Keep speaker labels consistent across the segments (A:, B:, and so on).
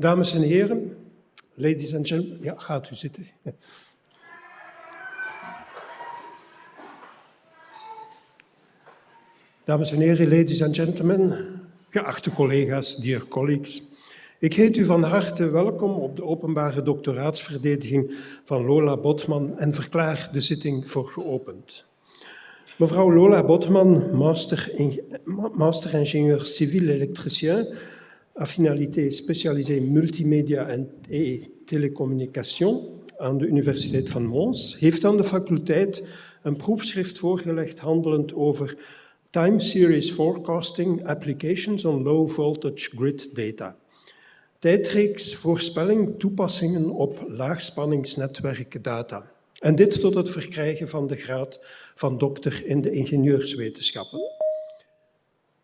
A: Dames en heren, ladies and gentlemen, ja, gaat u zitten. Dames en heren, ladies and gentlemen, geachte collega's, dear colleagues. Ik heet u van harte welkom op de openbare doctoraatsverdediging van Lola Botman en verklaar de zitting voor geopend. Mevrouw Lola Botman, master-ingénieur civiel électricien, affinalité spécialisée multimédia et télécommunication aan de Universiteit van Mons, heeft aan de faculteit een proefschrift voorgelegd handelend over Time Series Forecasting Applications on Low Voltage Grid Data. Tijdreeks voorspelling toepassingen op laagspanningsnetwerkdata. En dit tot het verkrijgen van de graad van dokter in de ingenieurswetenschappen.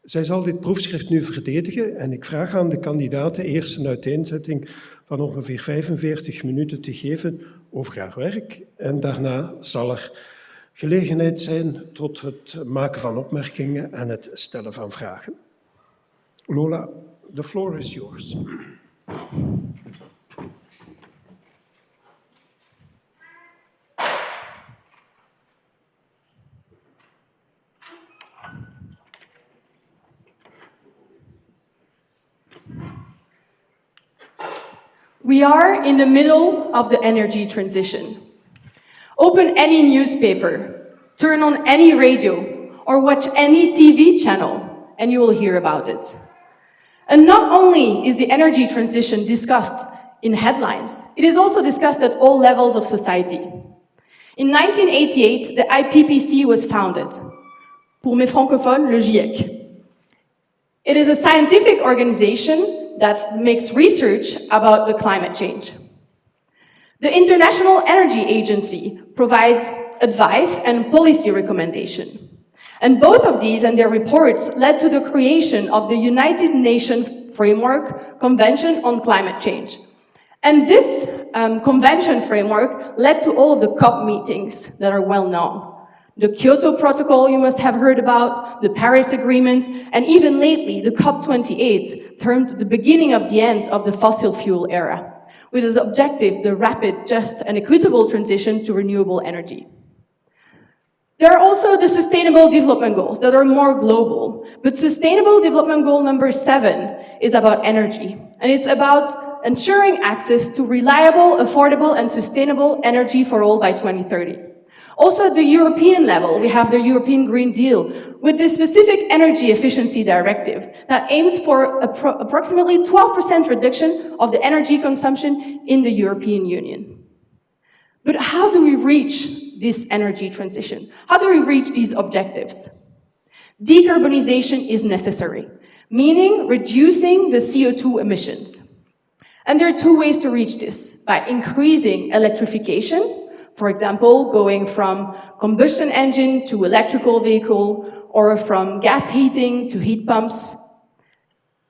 A: Zij zal dit proefschrift nu verdedigen en ik vraag aan de kandidaten eerst een uiteenzetting van ongeveer 45 minuten te geven over haar werk. En daarna zal er gelegenheid zijn tot het maken van opmerkingen en het stellen van vragen. Lola, the floor is yours.
B: We are in the middle of the energy transition. Open any newspaper, turn on any radio, or watch any TV channel, and you will hear about it. And not only is the energy transition discussed in headlines, it is also discussed at all levels of society. In 1988, the IPCC was founded. Pour mes francophones, le GIEC. It is a scientific organization that makes research about the climate change. The International Energy Agency provides advice and policy recommendation. And both of these and their reports led to the creation of the United Nations Framework Convention on Climate Change. And this convention framework led to all of the COP meetings that are well known. The Kyoto Protocol you must have heard about, the Paris Agreement, and even lately the COP28, termed the beginning of the end of the fossil fuel era, with as objective the rapid, just, and equitable transition to renewable energy. There are also the Sustainable Development Goals that are more global, but Sustainable Development Goal number 7 is about energy, and it's about ensuring access to reliable, affordable, and sustainable energy for all by 2030. Also at the European level, we have the European Green Deal with the specific energy efficiency directive that aims for approximately 12% reduction of the energy consumption in the European Union. But how do we reach this energy transition? How do we reach these objectives? Decarbonization is necessary, meaning reducing the CO2 emissions. And there are two ways to reach this: by increasing electrification, for example, going from combustion engine to electrical vehicle, or from gas heating to heat pumps.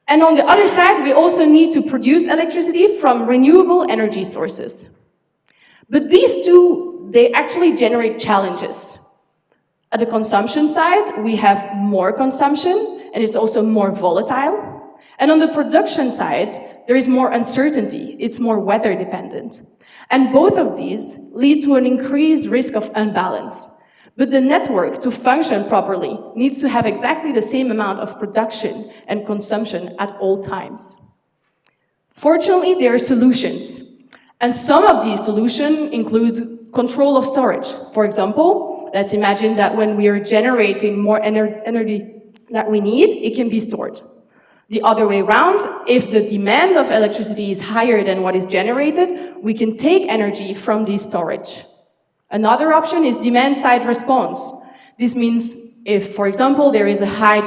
B: And on the other side, we also need to produce electricity from renewable energy sources. But these two, they actually generate challenges. At the consumption side, we have more consumption, and it's also more volatile. And on the production side, there is more uncertainty. It's more weather dependent. And both of these lead to an increased risk of unbalance. But the network, to function properly, needs to have exactly the same amount of production and consumption at all times. Fortunately, there are solutions. And some of these solutions include control of storage. For example, let's imagine that when we are generating more energy that we need, it can be stored. The other way around, if the demand of electricity is higher than what is generated, we can take energy from this storage. Another option is demand-side response. This means if, for example, there is a high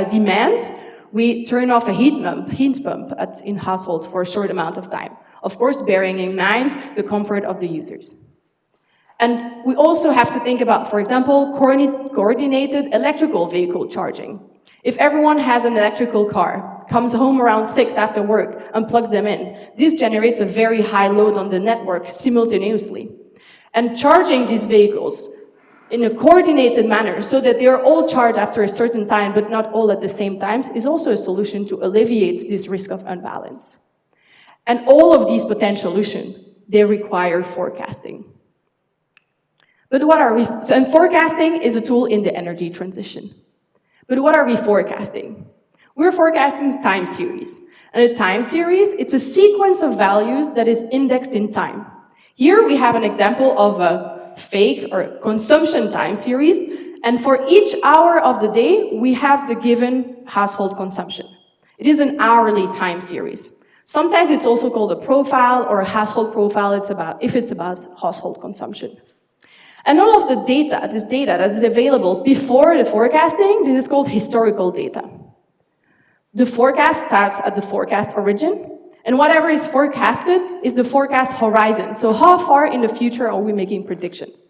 B: demand, we turn off a heat pump in households for a short amount of time. Of course, bearing in mind the comfort of the users. And we also have to think about, for example, coordinated electrical vehicle charging. If everyone has an electrical car, comes home around 6 after work, and plugs them in, this generates a very high load on the network simultaneously. And charging these vehicles in a coordinated manner so that they're all charged after a certain time but not all at the same time is also a solution to alleviate this risk of unbalance. And all of these potential solutions, they require forecasting. But what are we, and forecasting is a tool in the energy transition. But what are we forecasting? We're forecasting time series. And a time series, it's a sequence of values that is indexed in time. Here we have an example of a fake or consumption time series, and for each hour of the day, we have the given household consumption. It is an hourly time series. Sometimes it's also called a profile or a household profile if it's about household consumption. And all of the data, this data that is available before the forecasting, this is called historical data. The forecast starts at the forecast origin, and whatever is forecasted is the forecast horizon. So how far in the future are we making predictions?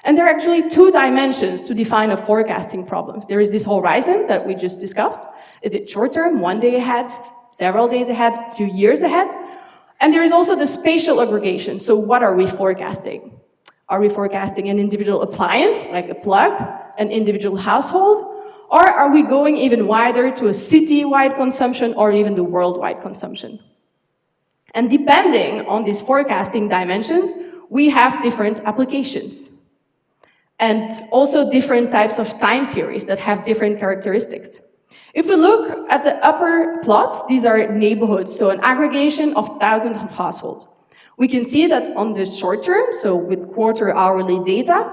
B: And there are actually two dimensions to define a forecasting problem. There is this horizon that we just discussed. Is it short term, 1 day ahead, several days ahead, a few years ahead? And there is also the spatial aggregation. So what are we forecasting? Are we forecasting an individual appliance, like a plug, an individual household? Or are we going even wider to a city-wide consumption or even the worldwide consumption? And depending on these forecasting dimensions, we have different applications. And also different types of time series that have different characteristics. If we look at the upper plots, these are neighborhoods, so an aggregation of thousands of households. We can see that on the short term, so with quarter-hourly data,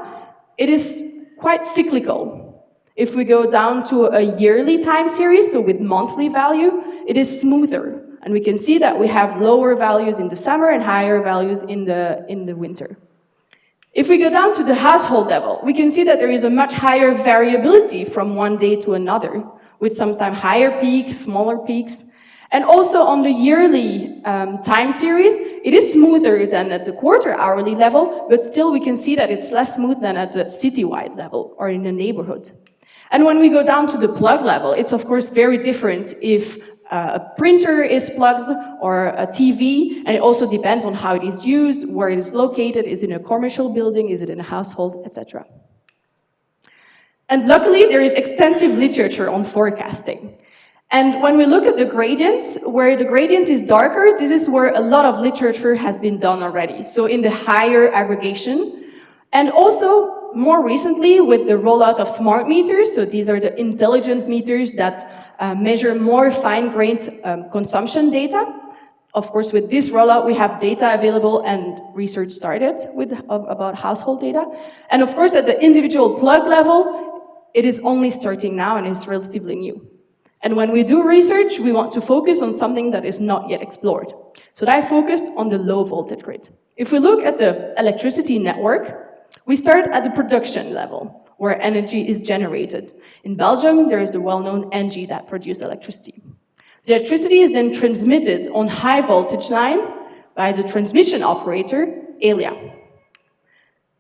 B: it is quite cyclical. If we go down to a yearly time series, so with monthly value, it is smoother. And we can see that we have lower values in the summer and higher values in the winter. If we go down to the household level, we can see that there is a much higher variability from one day to another, with sometimes higher peaks, smaller peaks. And also on the yearly time series, it is smoother than at the quarter-hourly level, but still we can see that it's less smooth than at the city-wide level or in a neighborhood. And when we go down to the plug level, it's of course very different if a printer is plugged or a TV, and it also depends on how it is used, where it is located, is it in a commercial building, is it in a household, etc. And luckily, there is extensive literature on forecasting. And when we look at the gradients, where the gradient is darker, this is where a lot of literature has been done already. So in the higher aggregation, and also more recently with the rollout of smart meters, so these are the intelligent meters that measure more fine-grained consumption data. Of course, with this rollout, we have data available and research started about household data. And of course, at the individual plug level, it is only starting now and is relatively new. And when we do research, we want to focus on something that is not yet explored. So I focused on the low voltage grid. If we look at the electricity network, we start at the production level, where energy is generated. In Belgium, there is the well-known ENGIE that produces electricity. The electricity is then transmitted on high voltage line by the transmission operator, ELIA.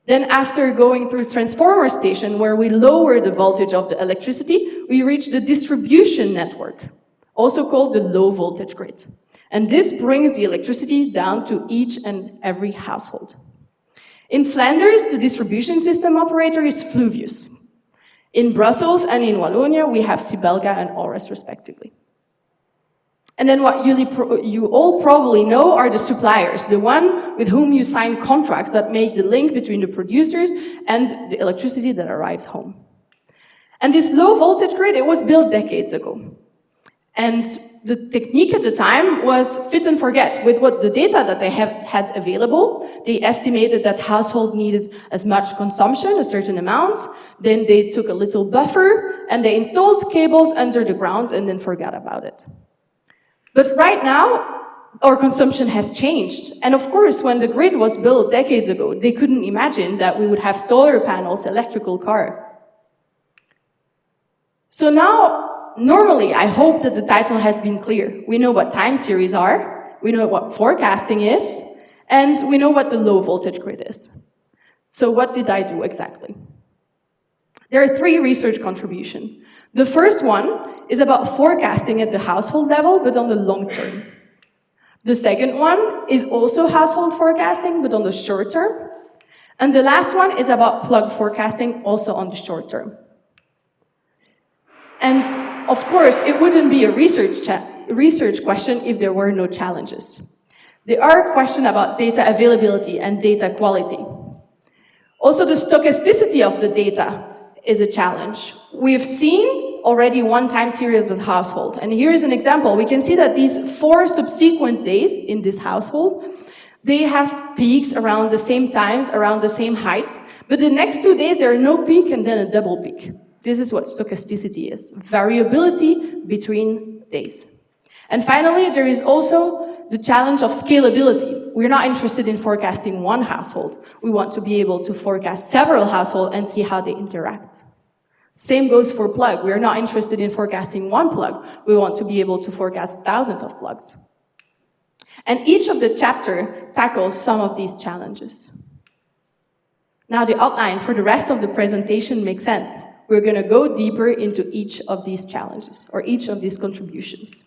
B: Then after going through transformer station, where we lower the voltage of the electricity, we reach the distribution network, also called the low voltage grid. And this brings the electricity down to each and every household. In Flanders, the distribution system operator is Fluvius. In Brussels and in Wallonia, we have Sibelga and Ores, respectively. And then what you all probably know are the suppliers, the one with whom you sign contracts that make the link between the producers and the electricity that arrives home. And this low voltage grid, it was built decades ago. And the technique at the time was fit and forget. With what the data that they had available, they estimated that household needed as much consumption, a certain amount. Then they took a little buffer and they installed cables under the ground and then forgot about it. But right now, our consumption has changed. And of course, when the grid was built decades ago, they couldn't imagine that we would have solar panels, electrical car. So now, normally, I hope that the title has been clear. We know what time series are, we know what forecasting is, and we know what the low voltage grid is. So what did I do exactly? There are 3 research contributions. The first one is about forecasting at the household level, but on the long term. The second one is also household forecasting, but on the short term. And the last one is about plug forecasting, also on the short term. And of course, it wouldn't be a research question if there were no challenges. There are questions about data availability and data quality. Also, the stochasticity of the data is a challenge. We've seen already one time series with household, and here is an example. We can see that these 4 subsequent days in this household, they have peaks around the same times, around the same heights, but the next 2 days there are no peak and then a double peak. This is what stochasticity is, variability between days. And finally, there is also the challenge of scalability. We're not interested in forecasting one household. We want to be able to forecast several households and see how they interact. Same goes for plug. We're not interested in forecasting one plug. We want to be able to forecast thousands of plugs. And each of the chapter tackles some of these challenges. Now the outline for the rest of the presentation makes sense. We're going to go deeper into each of these challenges, or each of these contributions.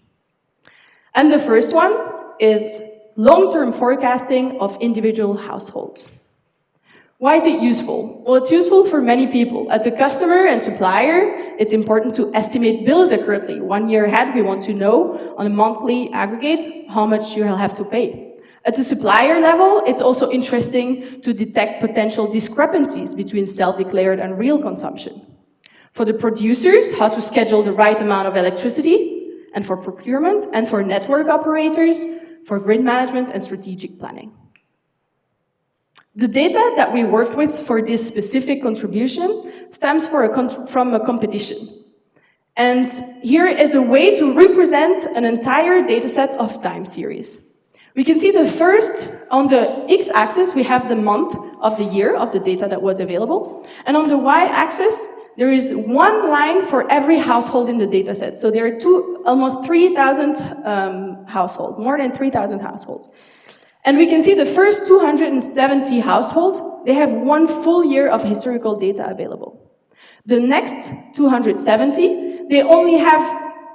B: And the first one is long-term forecasting of individual households. Why is it useful? Well, it's useful for many people. At the customer and supplier, it's important to estimate bills accurately. 1 year ahead, we want to know on a monthly aggregate how much you'll have to pay. At the supplier level, it's also interesting to detect potential discrepancies between self-declared and real consumption. For the producers, how to schedule the right amount of electricity, and for procurement, and for network operators, for grid management and strategic planning. The data that we worked with for this specific contribution stems from a competition. And here is a way to represent an entire dataset of time series. We can see the first, on the x-axis, we have the month of the year of the data that was available. And on the y-axis, there is one line for every household in the dataset. So there are almost 3,000 households, more than 3,000 households. And we can see the first 270 households, they have 1 full year of historical data available. The next 270, they only have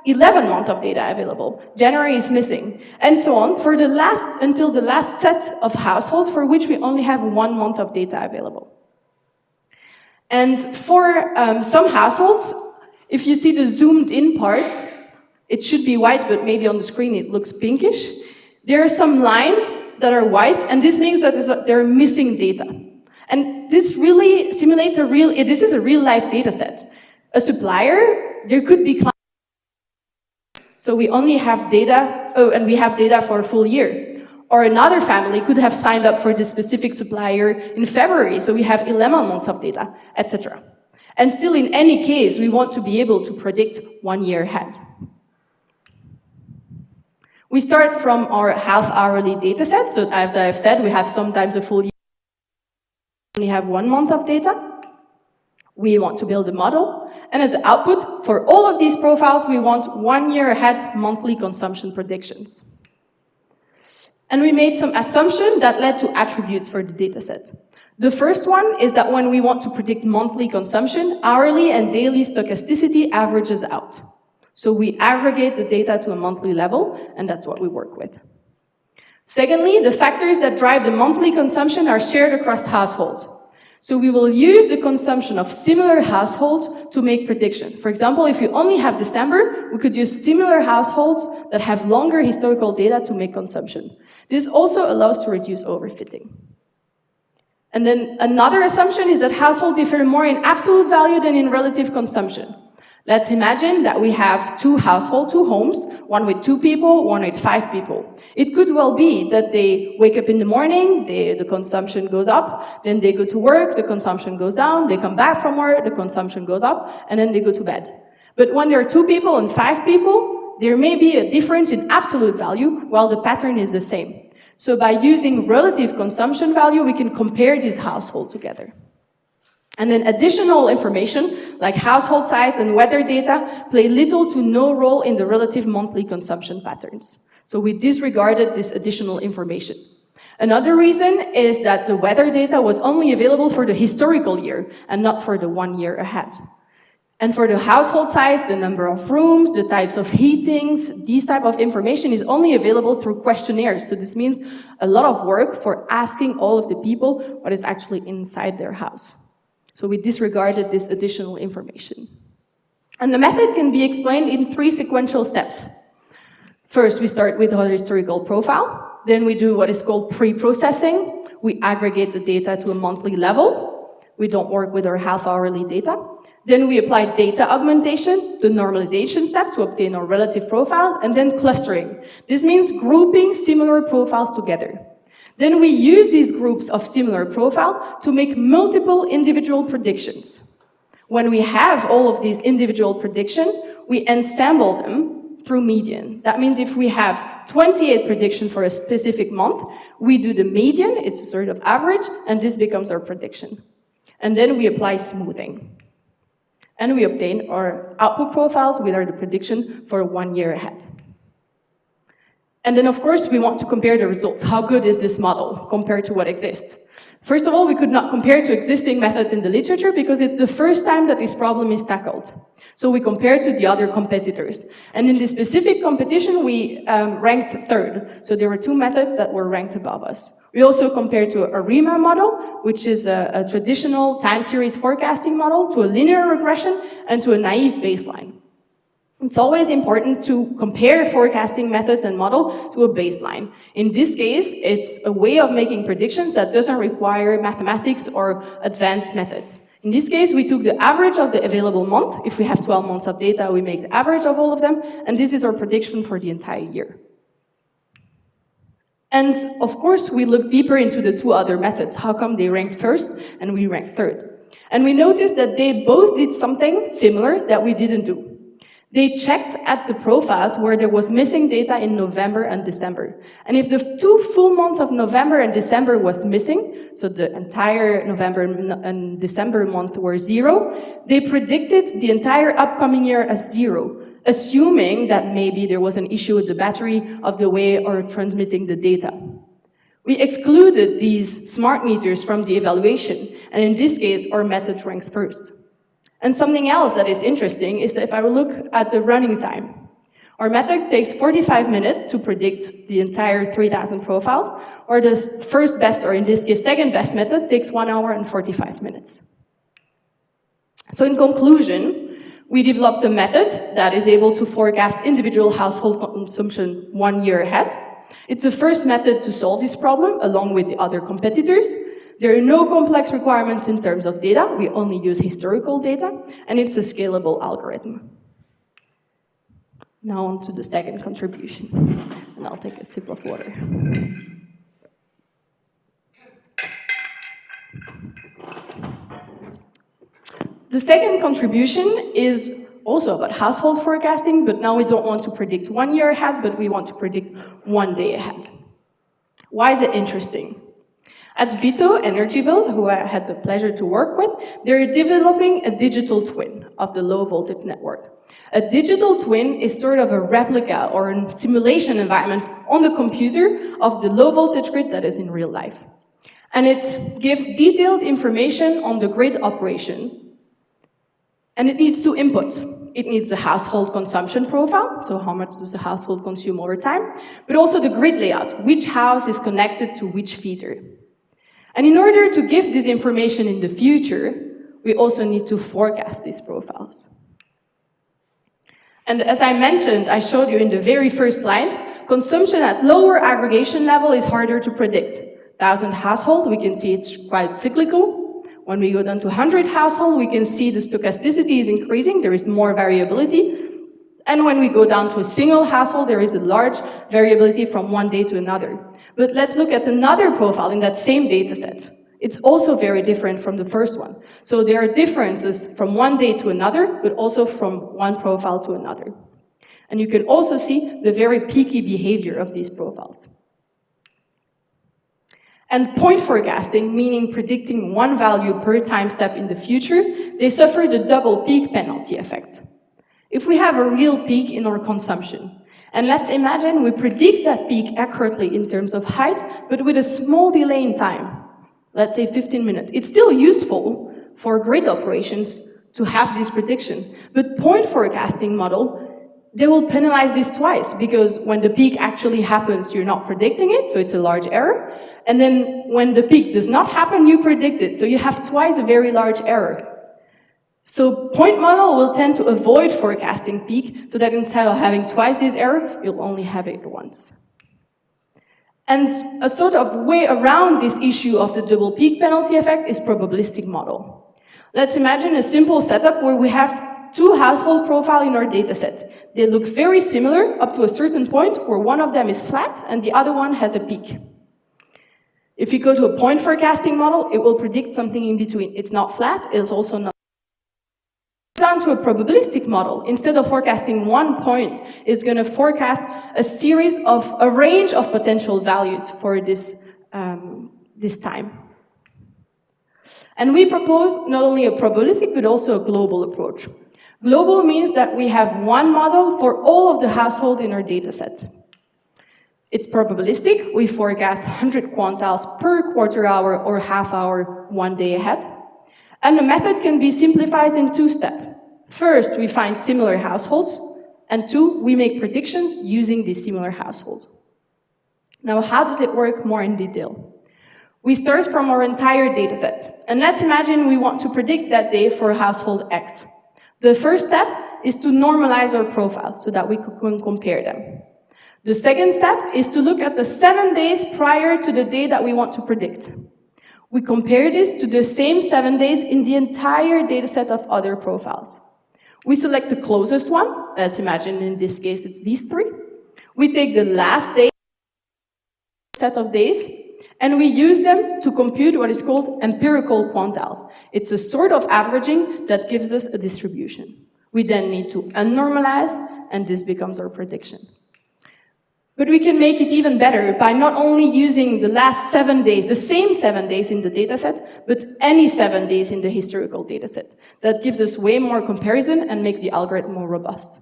B: 11 months of data available. January is missing, and so on, until the last set of households for which we only have 1 month of data available. And for some households, if you see the zoomed in parts, it should be white, but maybe on the screen it looks pinkish. There are some lines that are white, and this means that they're missing data. And this really simulates this is a real-life data set. A supplier, there could be clients. So we only have data, and we have data for a full year. Or another family could have signed up for this specific supplier in February, so we have 11 months of data, etc. And still, in any case, we want to be able to predict 1 year ahead. We start from our half-hourly data set. So as I've said, we have sometimes a full year. We only have 1 month of data. We want to build a model. And as output, for all of these profiles, we want 1 year ahead monthly consumption predictions. And we made some assumptions that led to attributes for the dataset. The first one is that when we want to predict monthly consumption, hourly and daily stochasticity averages out. So we aggregate the data to a monthly level, and that's what we work with. Secondly, the factors that drive the monthly consumption are shared across households. So we will use the consumption of similar households to make prediction. For example, if you only have December, we could use similar households that have longer historical data to make consumption. This also allows to reduce overfitting. And then another assumption is that households differ more in absolute value than in relative consumption. Let's imagine that we have 2 households, 2 homes, one with 2 people, one with 5 people. It could well be that they wake up in the morning, the consumption goes up, then they go to work, the consumption goes down, they come back from work, the consumption goes up, and then they go to bed. But when there are 2 people and 5 people, there may be a difference in absolute value, while the pattern is the same. So by using relative consumption value, we can compare these households together. And then additional information, like household size and weather data, play little to no role in the relative monthly consumption patterns. So we disregarded this additional information. Another reason is that the weather data was only available for the historical year and not for the 1 year ahead. And for the household size, the number of rooms, the types of heatings, these type of information is only available through questionnaires. So this means a lot of work for asking all of the people what is actually inside their house. So we disregarded this additional information. And the method can be explained in 3 sequential steps. First, we start with our historical profile. Then we do what is called pre-processing. We aggregate the data to a monthly level. We don't work with our half-hourly data. Then we apply data augmentation, the normalization step to obtain our relative profiles, and then clustering. This means grouping similar profiles together. Then we use these groups of similar profile to make multiple individual predictions. When we have all of these individual predictions, we ensemble them through median. That means if we have 28 predictions for a specific month, we do the median, it's a sort of average, and this becomes our prediction. And then we apply smoothing. And we obtain our output profiles with our prediction for 1 year ahead. And then, of course, we want to compare the results. How good is this model compared to what exists? First of all, we could not compare to existing methods in the literature because it's the first time that this problem is tackled. So we compared to the other competitors. And in this specific competition, we ranked 3rd. So there were 2 methods that were ranked above us. We also compared to a REMA model, which is a traditional time series forecasting model, to a linear regression, and to a naive baseline. It's always important to compare forecasting methods and model to a baseline. In this case, it's a way of making predictions that doesn't require mathematics or advanced methods. In this case, we took the average of the available month. If we have 12 months of data, we make the average of all of them, and this is our prediction for the entire year. And of course, we look deeper into the 2 other methods. How come they ranked 1st and we ranked 3rd? And we noticed that they both did something similar that we didn't do. They checked at the profiles where there was missing data in November and December. And if the 2 full months of November and December was missing, so the entire November and December month were 0, they predicted the entire upcoming year as 0. Assuming that maybe there was an issue with the battery of the way or transmitting the data. We excluded these smart meters from the evaluation, and in this case, our method ranks 1st. And something else that is interesting is that if I look at the running time, our method takes 45 minutes to predict the entire 3,000 profiles, or the first best, or in this case, second best method takes 1 hour and 45 minutes. So in conclusion, we developed a method that is able to forecast individual household consumption 1 year ahead. It's the first method to solve this problem, along with the other competitors. There are no complex requirements in terms of data. We only use historical data, and it's a scalable algorithm. Now on to the second contribution, and I'll take a sip of water. The second contribution is also about household forecasting, but now we don't want to predict 1 year ahead, but we want to predict 1 day ahead. Why is it interesting? At Vito Energyville, who I had the pleasure to work with, they're developing a digital twin of the low voltage network. A digital twin is sort of a replica or a simulation environment on the computer of the low voltage grid that is in real life. And it gives detailed information on the grid operation. And it needs 2 inputs. It needs a household consumption profile, so how much does the household consume over time, but also the grid layout, which house is connected to which feeder. And in order to give this information in the future, we also need to forecast these profiles. And as I mentioned, I showed you in the very first slide, consumption at lower aggregation level is harder to predict. 1,000 households, we can see it's quite cyclical. When we go down to 100 households, we can see the stochasticity is increasing, there is more variability. And when we go down to a single household, there is a large variability from one day to another. But let's look at another profile in that same data set. It's also very different from the first one. So there are differences from one day to another, but also from one profile to another. And you can also see the very peaky behavior of these profiles. And point forecasting, meaning predicting one value per time step in the future, they suffer the double peak penalty effect. If we have a real peak in our consumption, and let's imagine we predict that peak accurately in terms of height, but with a small delay in time, let's say 15 minutes, it's still useful for grid operations to have this prediction. But point forecasting model, they will penalize this twice, because when the peak actually happens, you're not predicting it, so it's a large error. And then when the peak does not happen, you predict it, so you have twice a very large error. So point model will tend to avoid forecasting peak, so that instead of having twice this error, you'll only have it once. And a sort of way around this issue of the double peak penalty effect is probabilistic model. Let's imagine a simple setup where we have two household profiles in our dataset. They look very similar up to a certain point where one of them is flat and the other one has a peak. If you go to a point forecasting model, it will predict something in between. It's not flat, it's also not. Down to a probabilistic model, instead of forecasting one point, it's going to forecast a range of potential values for this time. And we propose not only a probabilistic, but also a global approach. Global means that we have one model for all of the households in our dataset. It's probabilistic. We forecast 100 quantiles per quarter hour or half hour 1 day ahead. And the method can be simplified in 2 steps. First, we find similar households, and 2, we make predictions using these similar households. Now, how does it work more in detail? We start from our entire dataset, and let's imagine we want to predict that day for household X. The first step is to normalize our profile so that we can compare them. The second step is to look at the 7 days prior to the day that we want to predict. We compare this to the same 7 days in the entire dataset of other profiles. We select the closest one. Let's imagine in this case it's these 3. We take the last day set of days, and we use them to compute what is called empirical quantiles. It's a sort of averaging that gives us a distribution. We then need to unnormalize, and this becomes our prediction. But we can make it even better by not only using the last 7 days, the same 7 days in the dataset, but any 7 days in the historical dataset. That gives us way more comparison and makes the algorithm more robust.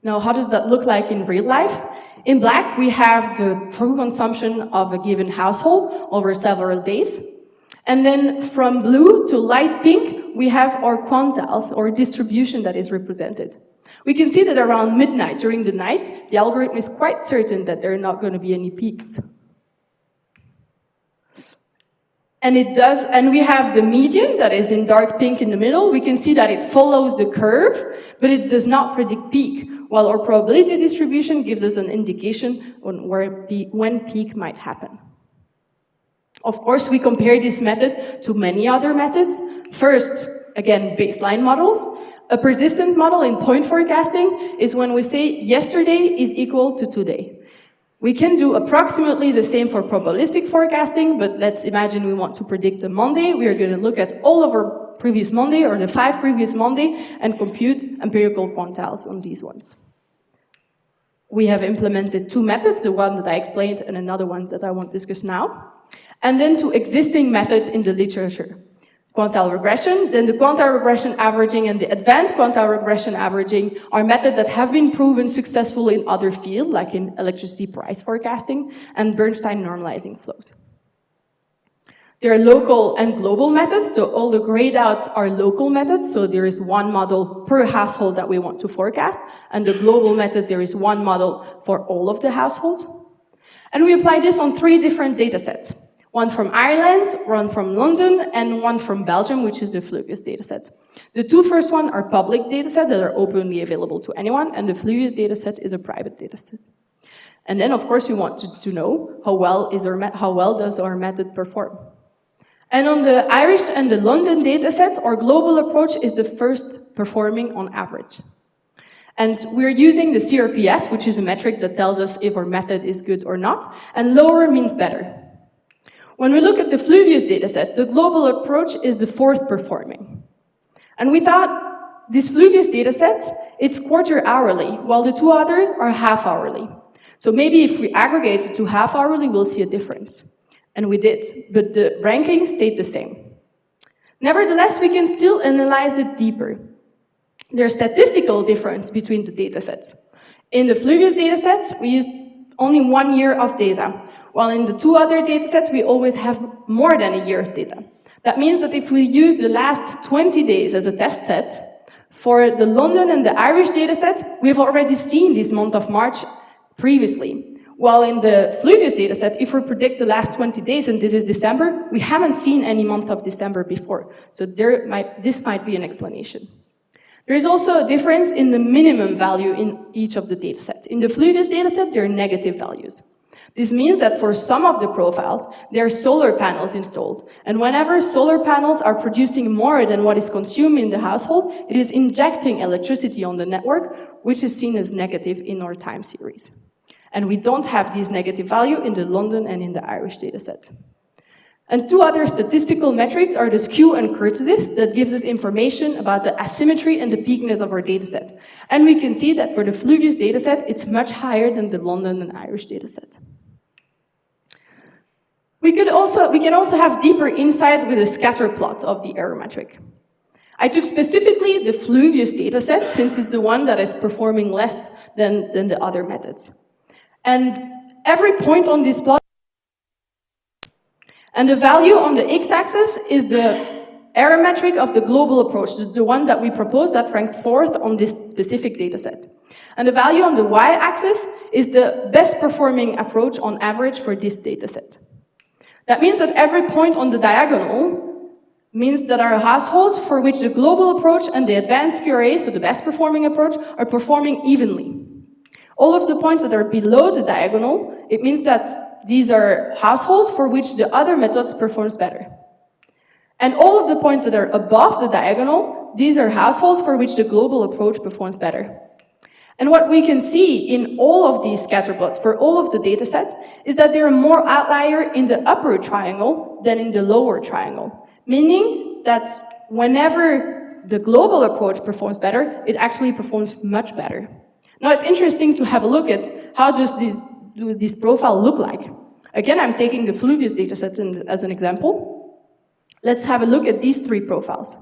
B: Now, how does that look like in real life? In black, we have the true consumption of a given household over several days. And then from blue to light pink, we have our quantiles, or distribution that is represented. We can see that around midnight, during the night, the algorithm is quite certain that there are not going to be any peaks. And it does, and we have the median that is in dark pink in the middle. We can see that it follows the curve, but it does not predict peak, while our probability distribution gives us an indication on when peak might happen. Of course, we compare this method to many other methods. First, again, baseline models. A persistence model in point forecasting is when we say yesterday is equal to today. We can do approximately the same for probabilistic forecasting, but let's imagine we want to predict a Monday. We are going to look at all of our previous Monday, or the 5 previous Monday, and compute empirical quantiles on these ones. We have implemented 2 methods, the one that I explained and another one that I won't discuss now, and then 2 existing methods in the literature. Quantile regression, then the quantile regression averaging and the advanced quantile regression averaging are methods that have been proven successful in other fields, like in electricity price forecasting and Bernstein normalizing flows. There are local and global methods, so all the grayed outs are local methods, so there is one model per household that we want to forecast, and the global method, there is one model for all of the households. And we apply this on 3 different data sets. One from Ireland, one from London, and one from Belgium, which is the Fluvius dataset. The 2 first ones are public datasets that are openly available to anyone, and the Fluvius dataset is a private dataset. And then, of course, we want to know how well does our method perform. And on the Irish and the London dataset, our global approach is the first performing on average. And we're using the CRPS, which is a metric that tells us if our method is good or not, and lower means better. When we look at the Fluvius dataset, the global approach is the 4th performing. And we thought, this Fluvius dataset, it's quarter hourly, while the 2 others are half hourly. So maybe if we aggregate to half hourly, we'll see a difference. And we did, but the ranking stayed the same. Nevertheless, we can still analyze it deeper. There's statistical difference between the datasets. In the Fluvius datasets, we used only 1 year of data, while in the 2 other datasets, we always have more than a year of data. That means that if we use the last 20 days as a test set, for the London and the Irish dataset, we've already seen this month of March previously. While in the Fluvius dataset, if we predict the last 20 days, and this is December, we haven't seen any month of December before. So this might be an explanation. There is also a difference in the minimum value in each of the datasets. In the Fluvius dataset, there are negative values. This means that for some of the profiles, there are solar panels installed. And whenever solar panels are producing more than what is consumed in the household, it is injecting electricity on the network, which is seen as negative in our time series. And we don't have these negative value in the London and in the Irish dataset. And two other statistical metrics are the skew and kurtosis that gives us information about the asymmetry and the peakness of our dataset. And we can see that for the Fluvius dataset, it's much higher than the London and Irish dataset. We can also have deeper insight with a scatter plot of the error metric. I took specifically the Fluvius dataset, since it's the one that is performing less than the other methods. And every point on this plot, and the value on the x-axis is the error metric of the global approach, the one that we proposed that ranked 4th on this specific dataset. And the value on the y-axis is the best performing approach on average for this dataset. That means that every point on the diagonal means that our households for which the global approach and the advanced QRA, so the best performing approach, are performing evenly. All of the points that are below the diagonal, it means that these are households for which the other methods performs better. And all of the points that are above the diagonal, these are households for which the global approach performs better. And what we can see in all of these scatter plots for all of the data sets is that there are more outlier in the upper triangle than in the lower triangle, meaning that whenever the global approach performs better, it actually performs much better. Now it's interesting to have a look at how does this profile look like. Again, I'm taking the Fluvius dataset as an example. Let's have a look at these three profiles.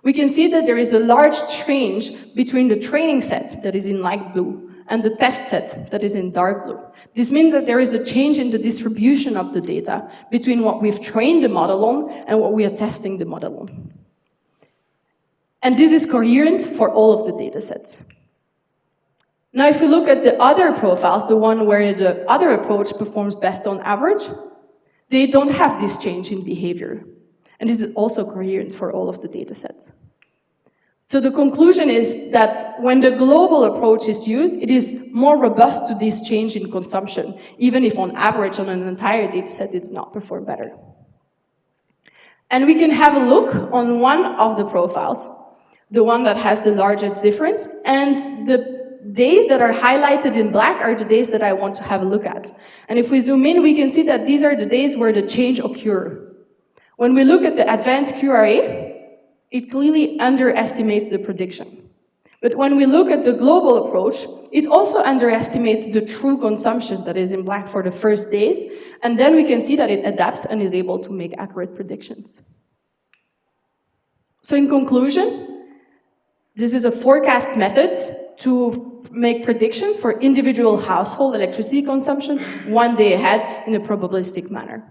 B: We can see that there is a large change between the training set that is in light blue and the test set that is in dark blue. This means that there is a change in the distribution of the data between what we've trained the model on and what we are testing the model on. And this is coherent for all of the data sets. Now, if we look at the other profiles, the one where the other approach performs best on average, they don't have this change in behavior. And this is also coherent for all of the data sets. So the conclusion is that when the global approach is used, it is more robust to this change in consumption, even if on average on an entire data set it's not performed better. And we can have a look on one of the profiles, the one that has the largest difference, and the days that are highlighted in black are the days that I want to have a look at. And if we zoom in, we can see that these are the days where the change occurs. When we look at the advanced QRA, it clearly underestimates the prediction. But when we look at the global approach, it also underestimates the true consumption that is in black for the first days, and then we can see that it adapts and is able to make accurate predictions. So in conclusion, this is a forecast method to make prediction for individual household electricity consumption one day ahead in a probabilistic manner.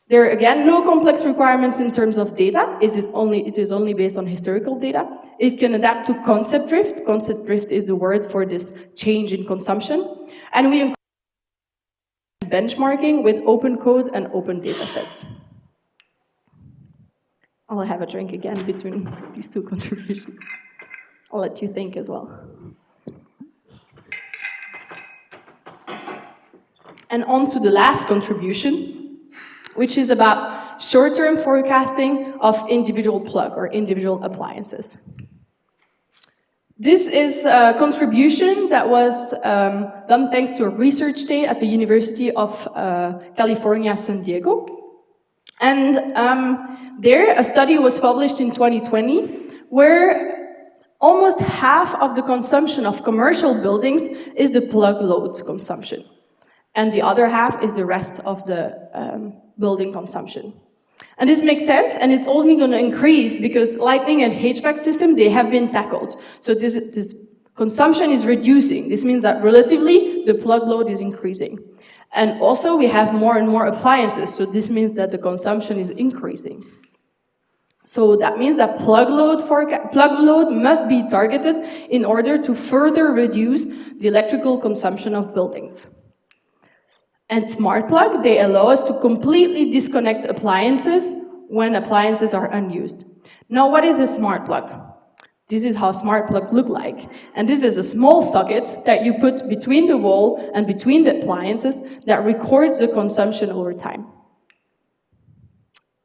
B: There are, again, no complex requirements in terms of data. It is only based on historical data. It can adapt to concept drift. Concept drift is the word for this change in consumption. And we encourage benchmarking with open code and open data sets. I'll have a drink again between these two contributions. I'll let you think as well. And on to the last contribution, which is about short-term forecasting of individual plug or individual appliances. This is a contribution that was done thanks to a research day at the University of California, San Diego. And there, a study was published in 2020 where almost half of the consumption of commercial buildings is the plug load consumption. And the other half is the rest of the building consumption. And this makes sense, and it's only going to increase because lighting and HVAC system, they have been tackled. So this consumption is reducing. This means that relatively, the plug load is increasing. And also we have more and more appliances, so this means that the consumption is increasing. So that means that plug load must be targeted in order to further reduce the electrical consumption of buildings. And smart plug, they allow us to completely disconnect appliances when appliances are unused. Now, what is a smart plug? This is how smart plug look like. And this is a small socket that you put between the wall and between the appliances that records the consumption over time.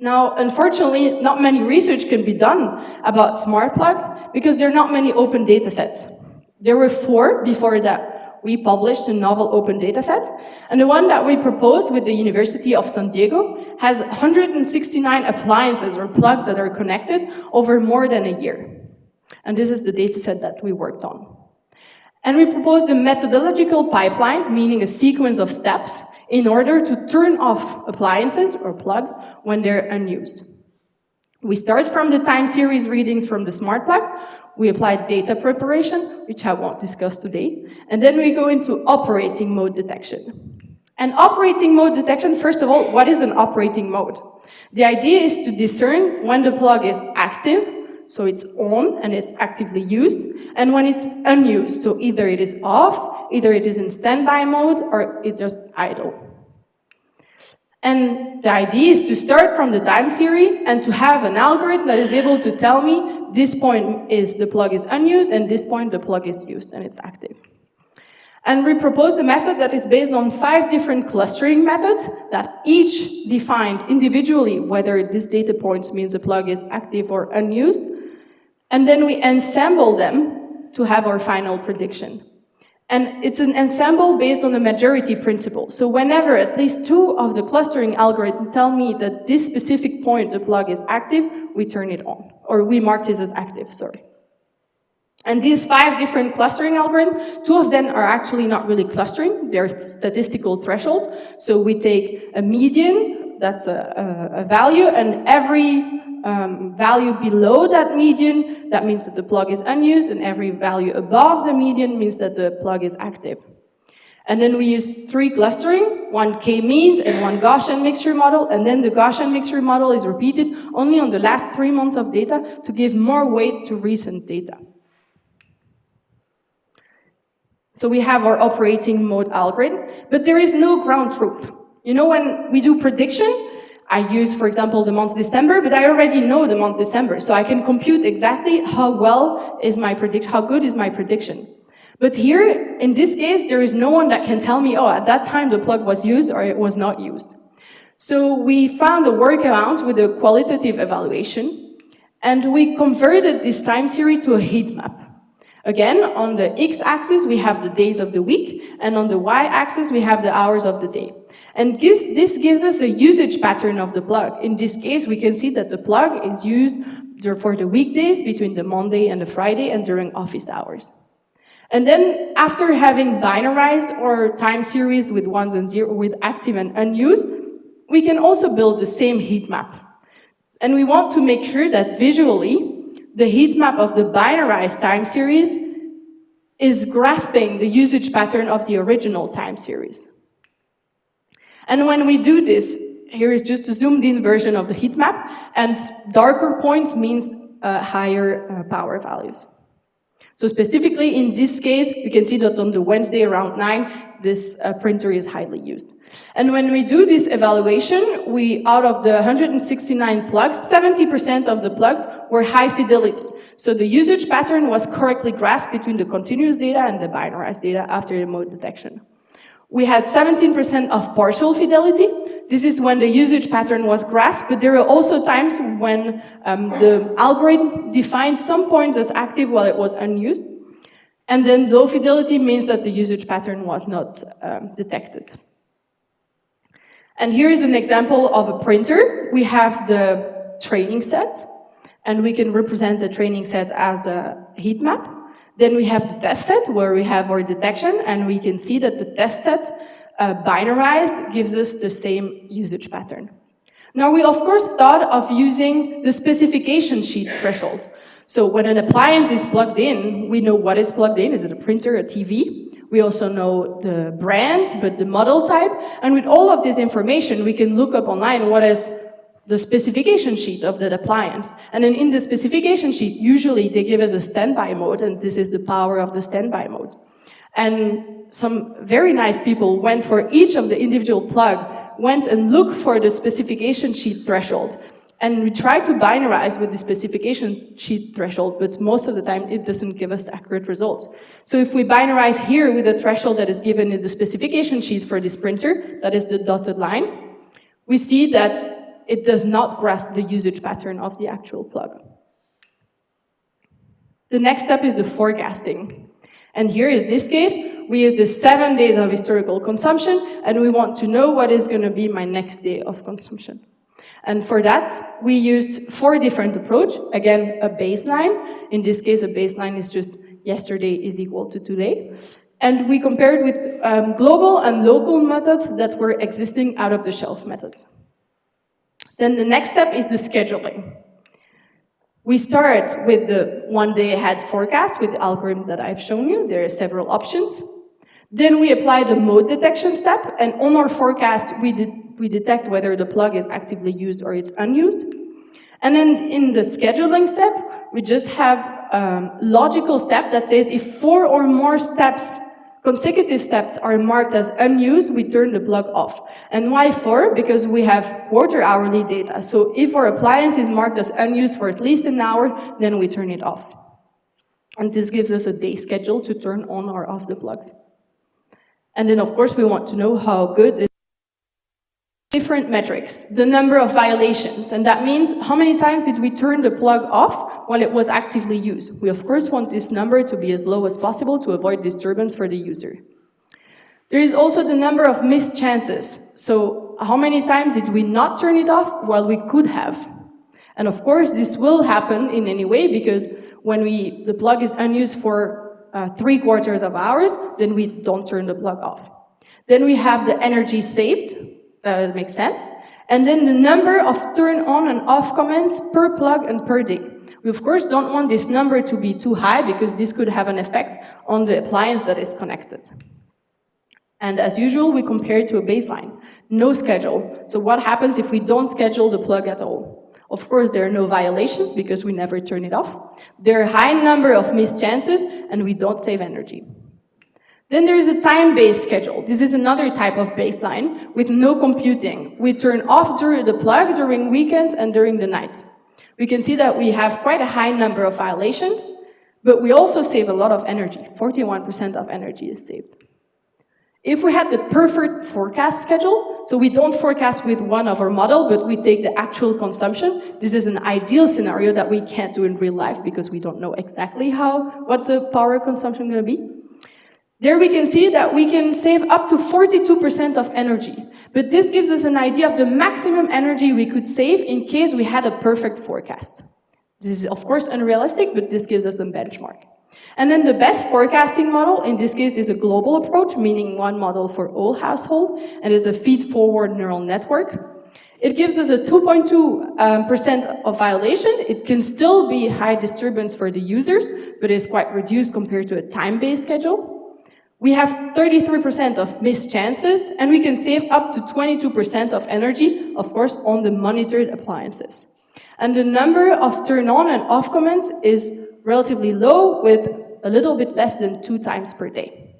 B: Now, unfortunately, not many research can be done about smart plug because there are not many open data sets. There were 4 before that we published a novel open data set, and the one that we proposed with the University of San Diego has 169 appliances or plugs that are connected over more than a year. And this is the data set that we worked on. And we proposed a methodological pipeline, meaning a sequence of steps, in order to turn off appliances or plugs when they're unused. We start from the time series readings from the smart plug, we apply data preparation, which I won't discuss today, and then we go into operating mode detection. And operating mode detection, first of all, what is an operating mode? The idea is to discern when the plug is active, so it's on and it's actively used, and when it's unused, so either it is off, either it is in standby mode, or it's just idle. And the idea is to start from the time series and to have an algorithm that is able to tell me this point is the plug is unused and this point the plug is used and it's active. And we proposed a method that is based on 5 different clustering methods that each defined individually whether this data point means the plug is active or unused. And then we ensemble them to have our final prediction. And it's an ensemble based on the majority principle. So whenever at least 2 of the clustering algorithms tell me that this specific point the plug is active, we turn it on. Or we mark this as active, sorry. And these 5 different clustering algorithms, 2 of them are actually not really clustering, they're statistical threshold. So we take a median, that's a value, and every value below that median, that means that the plug is unused, and every value above the median means that the plug is active. And then we use 3 clustering, 1 k-means and 1 Gaussian mixture model, and then the Gaussian mixture model is repeated only on the last 3 months of data to give more weights to recent data. So we have our operating mode algorithm, but there is no ground truth. You know, when we do prediction, I use, for example, the month December, but I already know the month December, so I can compute exactly how well is my prediction, how good is my prediction. But here, in this case, there is no one that can tell me, oh, at that time the plug was used or it was not used. So we found a workaround with a qualitative evaluation, and we converted this time series to a heat map. Again, on the x-axis, we have the days of the week, and on the y-axis, we have the hours of the day. And this gives us a usage pattern of the plug. In this case, we can see that the plug is used for the weekdays between the Monday and the Friday and during office hours. And then, after having binarized our time series with 1s and 0s, with active and unused, we can also build the same heat map. And we want to make sure that visually, the heat map of the binarized time series is grasping the usage pattern of the original time series. And when we do this, here is just a zoomed-in version of the heat map, and darker points means higher power values. So specifically in this case, you can see that on the Wednesday around 9, this printer is highly used. And when we do this evaluation, out of the 169 plugs, 70% of the plugs were high fidelity. So the usage pattern was correctly grasped between the continuous data and the binarized data after the mode detection. We had 17% of partial fidelity. This is when the usage pattern was grasped, but there were also times when the algorithm defined some points as active while it was unused. And then low fidelity means that the usage pattern was not detected. And here is an example of a printer. We have the training set, and we can represent the training set as a heat map. Then we have the test set, where we have our detection, and we can see that the test set, binarized, gives us the same usage pattern. Now, we of course thought of using the specification sheet threshold. So when an appliance is plugged in, we know what is plugged in. Is it a printer, a TV? We also know the brand, but the model type. And with all of this information, we can look up online what is the specification sheet of that appliance. And then in the specification sheet, usually they give us a standby mode, and this is the power of the standby mode. And some very nice people went for each of the individual plug, went and looked for the specification sheet threshold. And we try to binarize with the specification sheet threshold, but most of the time it doesn't give us accurate results. So if we binarize here with the threshold that is given in the specification sheet for this printer, that is the dotted line, we see that it does not grasp the usage pattern of the actual plug. The next step is the forecasting. And here in this case, we use the 7 days of historical consumption, and we want to know what is going to be my next day of consumption. And for that, we used 4 different approaches. Again, a baseline. In this case, a baseline is just yesterday is equal to today. And we compared with global and local methods that were existing out-of-the-shelf methods. Then the next step is the scheduling. We start with the 1 day ahead forecast with the algorithm that I've shown you. There are several options. Then we apply the mode detection step, and on our forecast, we detect whether the plug is actively used or it's unused. And then in the scheduling step, we just have a logical step that says if 4 or more steps, consecutive steps, are marked as unused, we turn the plug off. And why 4? Because we have quarter-hourly data. So if our appliance is marked as unused for at least an hour, then we turn it off. And this gives us a day schedule to turn on or off the plugs. And then, of course, we want to know how good it is. Different metrics, the number of violations, and that means how many times did we turn the plug off while it was actively used. We, of course, want this number to be as low as possible to avoid disturbance for the user. There is also the number of missed chances. So how many times did we not turn it off while we could have? And of course, this will happen in any way, because when the plug is unused for 3/4 of hours, then we don't turn the plug off. Then we have the energy saved, that makes sense. And then the number of turn on and off commands per plug and per day. We of course don't want this number to be too high, because this could have an effect on the appliance that is connected. And as usual, we compare it to a baseline. No schedule. So what happens if we don't schedule the plug at all? Of course, there are no violations because we never turn it off. There are a high number of missed chances, and we don't save energy. Then there is a time-based schedule. This is another type of baseline with no computing. We turn off the plug during weekends and during the nights. We can see that we have quite a high number of violations, but we also save a lot of energy. 41% of energy is saved. If we had the perfect forecast schedule, so we don't forecast with one of our model, but we take the actual consumption, this is an ideal scenario that we can't do in real life because we don't know exactly what's the power consumption going to be. There we can see that we can save up to 42% of energy. But this gives us an idea of the maximum energy we could save in case we had a perfect forecast. This is, of course, unrealistic, but this gives us a benchmark. And then the best forecasting model, in this case, is a global approach, meaning one model for all households, and is a feed-forward neural network. It gives us a 2.2% of violation. It can still be high disturbance for the users, but is quite reduced compared to a time-based schedule. We have 33% of missed chances, and we can save up to 22% of energy, of course, on the monitored appliances. And the number of turn on and off commands is relatively low, with a little bit less than 2 times per day.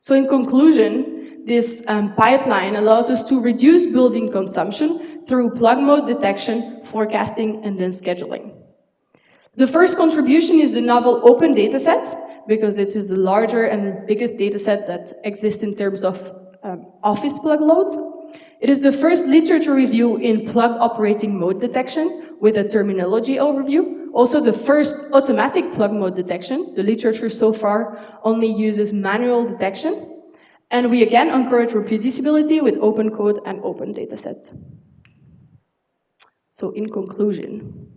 B: So in conclusion, this pipeline allows us to reduce building consumption through plug mode detection, forecasting, and then scheduling. The first contribution is the novel open datasets, because this is the larger and biggest dataset that exists in terms of office plug loads. It is the first literature review in plug operating mode detection with a terminology overview. Also the first automatic plug mode detection. The literature so far only uses manual detection. And we again encourage reproducibility with open code and open dataset. So in conclusion,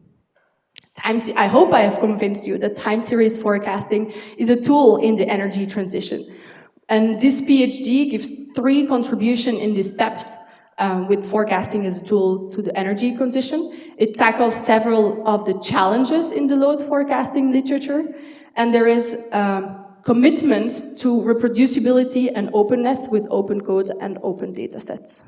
B: I hope I have convinced you that time series forecasting is a tool in the energy transition. And this PhD gives 3 contributions in these steps with forecasting as a tool to the energy transition. It tackles several of the challenges in the load forecasting literature. And there is commitments to reproducibility and openness with open code and open data sets.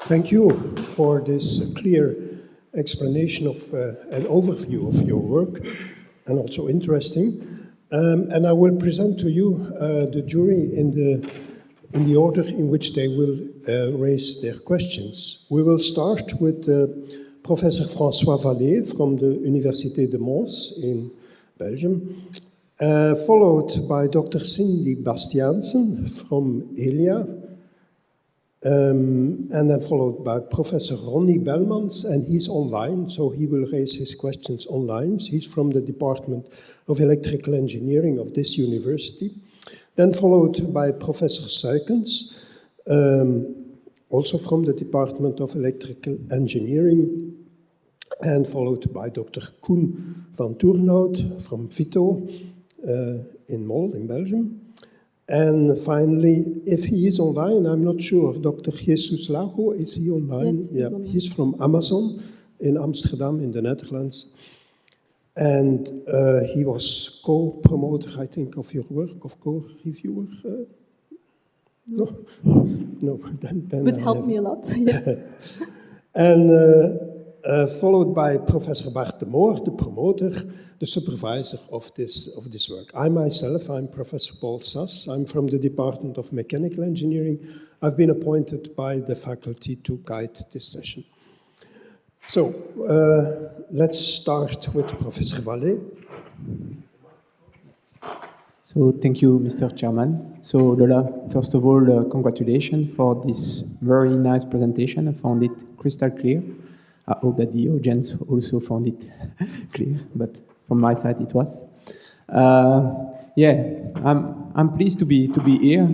A: Thank you for this clear explanation of an overview of your work, and also interesting. And I will present to you the jury in the order in which they will raise their questions. We will start with Professor François Vallée from the Université de Mons in Belgium, followed by Dr. Cindy Bastiaansen from ELIA, and then followed by Professor Ronnie Belmans, and he's online, so he will raise his questions online. He's from the Department of Electrical Engineering of this university. Then followed by Professor Suikens, also from the Department of Electrical Engineering, and followed by Dr. Koen van Toornhout from VITO in Mol in Belgium. And finally, if he is online, I'm not sure, Dr. Jesus Lago, is he online?
B: Yes,
A: yeah,
B: online.
A: He's from Amazon in Amsterdam in the Netherlands. And he was co-promoter, I think, of your work, of co-reviewer. No? No, then
B: Would help me a lot, yes.
A: And followed by Professor Bart de Moor, the promoter, the supervisor of this work. I'm Professor Paul Sass. I'm from the Department of Mechanical Engineering. I've been appointed by the faculty to guide this session. So, let's start with Professor Vallée.
C: So thank you, Mr. Chairman. So Lola, first of all, congratulations for this very nice presentation. I found it crystal clear. I hope that the audience also found it clear, but from my side it was. I'm pleased to be here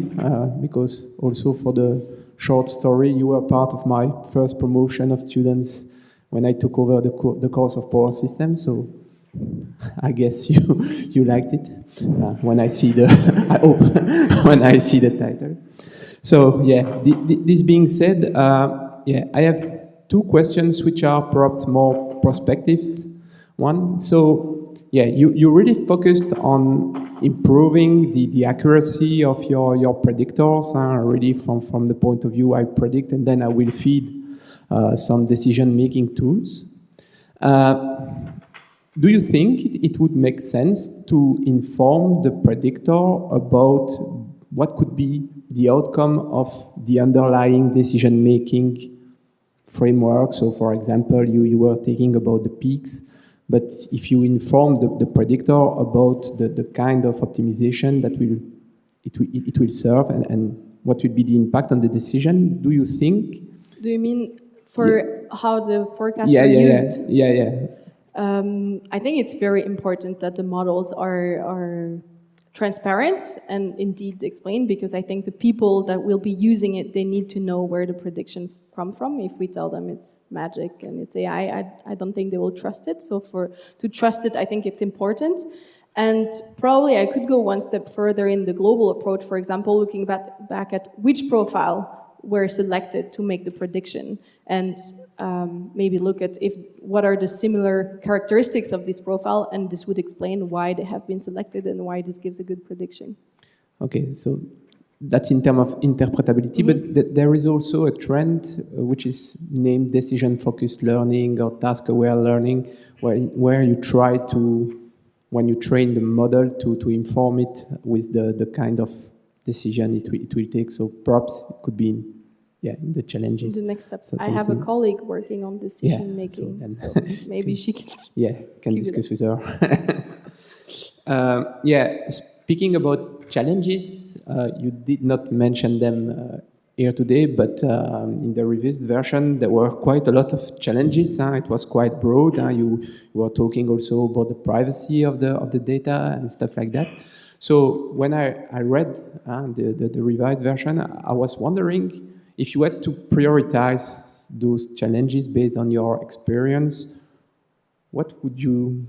C: because also for the short story, you were part of my first promotion of students when I took over the course of Power Systems. So I guess you liked it when I see the I hope when I see the title. So this being said, I have two questions which are perhaps more perspectives. One, so you really focused on improving the accuracy of your predictors, really from the point of view I predict and then I will feed some decision-making tools. Do you think it would make sense to inform the predictor about what could be the outcome of the underlying decision-making framework? So, for example, you were thinking about the peaks, but if you inform the predictor about the kind of optimization that it will serve and what will be the impact on the decision, do you think?
B: Do you mean for how the forecasts are used?
C: Yeah.
B: I think it's very important that the models are transparent and indeed explained, because I think the people that will be using it, they need to know where the prediction come from. If we tell them it's magic and it's AI, I don't think they will trust it. So to trust it, I think it's important. And probably I could go one step further in the global approach, for example, looking back at which profile were selected to make the prediction, and maybe look at what are the similar characteristics of this profile, and this would explain why they have been selected and why this gives a good prediction.
C: Okay, so that's in terms of interpretability, but there is also a trend which is named decision-focused learning or task-aware learning, where you try to, when you train the model, to inform it with the kind of decision it will take. So perhaps it could be in the challenges.
B: The next step.
C: So
B: I have a colleague working on decision making, so maybe she can.
C: Can discuss with her. Speaking about challenges, you did not mention them here today, but in the revised version there were quite a lot of challenges. It was quite broad. You were talking also about the privacy of the data and stuff like that. So when I read the revised version, I was wondering if you had to prioritize those challenges based on your experience, what would you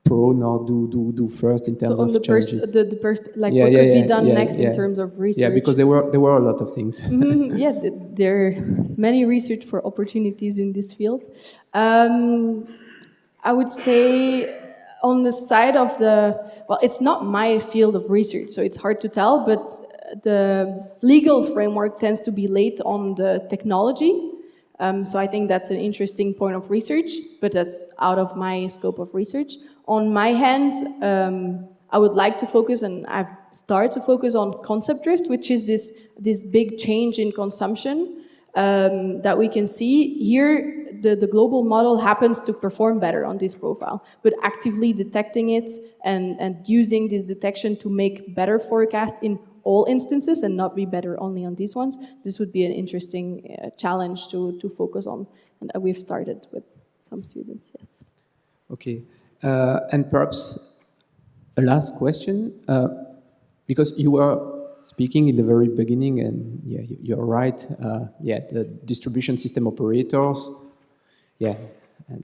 C: prone or do first in terms
B: So on
C: of changes?
B: what could be done next in
C: yeah.
B: terms of research?
C: Yeah, because there were a lot of things.
B: Yeah, there are many research for opportunities in this field. I would say on the side of it's not my field of research, so it's hard to tell, but the legal framework tends to be late on the technology. So I think that's an interesting point of research, but that's out of my scope of research. On my hand, I would like to focus, and I've started to focus on concept drift, which is this big change in consumption that we can see. Here, the global model happens to perform better on this profile, but actively detecting it and using this detection to make better forecasts in all instances and not be better only on these ones, this would be an interesting challenge to focus on. And we've started with some students, yes.
C: Okay. And perhaps a last question, because you were speaking in the very beginning, and yeah, you're right. The distribution system operators, and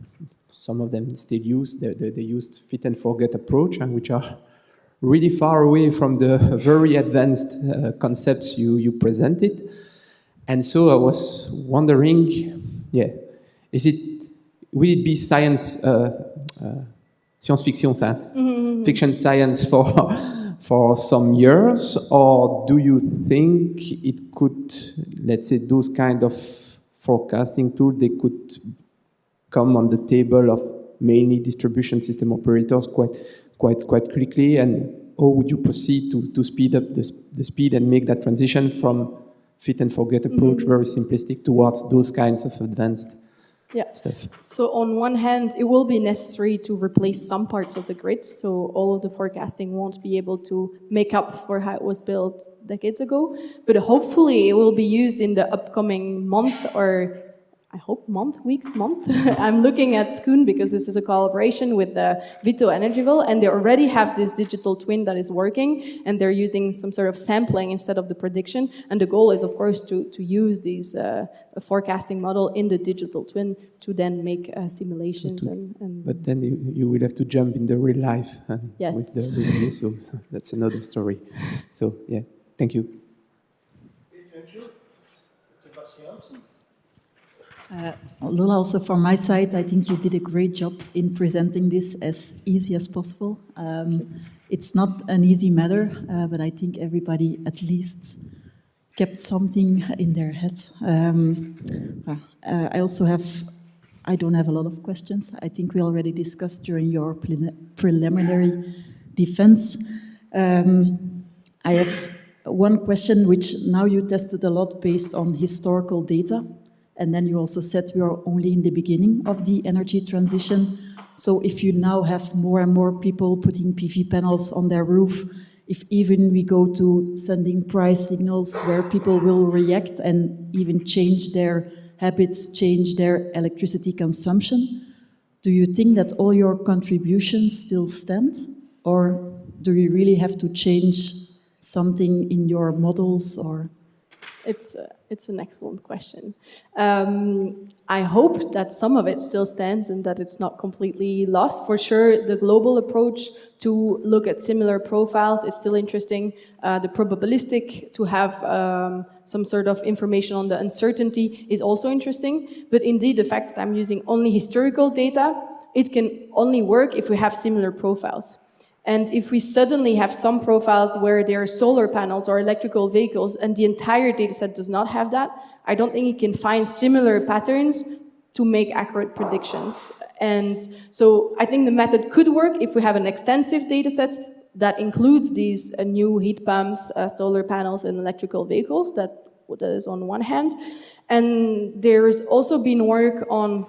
C: some of them still use they used fit and forget approach, which are really far away from the very advanced concepts you presented. And so I was wondering, will it be science? Science fiction science, fiction science for some years, or do you think it could, let's say, those kind of forecasting tools, they could come on the table of mainly distribution system operators quite quickly? And how would you proceed to speed up the speed and make that transition from fit and forget approach, very simplistic, towards those kinds of advanced stuff?
B: So on one hand, it will be necessary to replace some parts of the grid, so all of the forecasting won't be able to make up for how it was built decades ago. But hopefully it will be used in the upcoming month, or I hope month. I'm looking at Schoon because this is a collaboration with the Vito Energyville, and they already have this digital twin that is working, and they're using some sort of sampling instead of the prediction. And the goal is, of course, to use these forecasting model in the digital twin to then make simulations.
C: But then you will have to jump in the real life
B: yes.
C: with the relay, so that's another story. So yeah, thank you.
A: Thank you.
D: Lola, also from my side, I think you did a great job in presenting this as easy as possible. It's not an easy matter, but I think everybody at least kept something in their head. I don't have a lot of questions. I think we already discussed during your preliminary defense. I have one question, which now you tested a lot based on historical data. And then you also said we are only in the beginning of the energy transition. So if you now have more and more people putting PV panels on their roof, if even we go to sending price signals where people will react and even change their habits, change their electricity consumption, do you think that all your contributions still stand? Or do you really have to change something in your models? Or
B: It's an excellent question. I hope that some of it still stands and that it's not completely lost. For sure, the global approach to look at similar profiles is still interesting. The probabilistic to have some sort of information on the uncertainty is also interesting. But indeed, the fact that I'm using only historical data, it can only work if we have similar profiles. And if we suddenly have some profiles where there are solar panels or electrical vehicles and the entire dataset does not have that, I don't think it can find similar patterns to make accurate predictions. And so I think the method could work if we have an extensive dataset that includes these new heat pumps, solar panels, and electrical vehicles. That is on one hand. And there's also been work on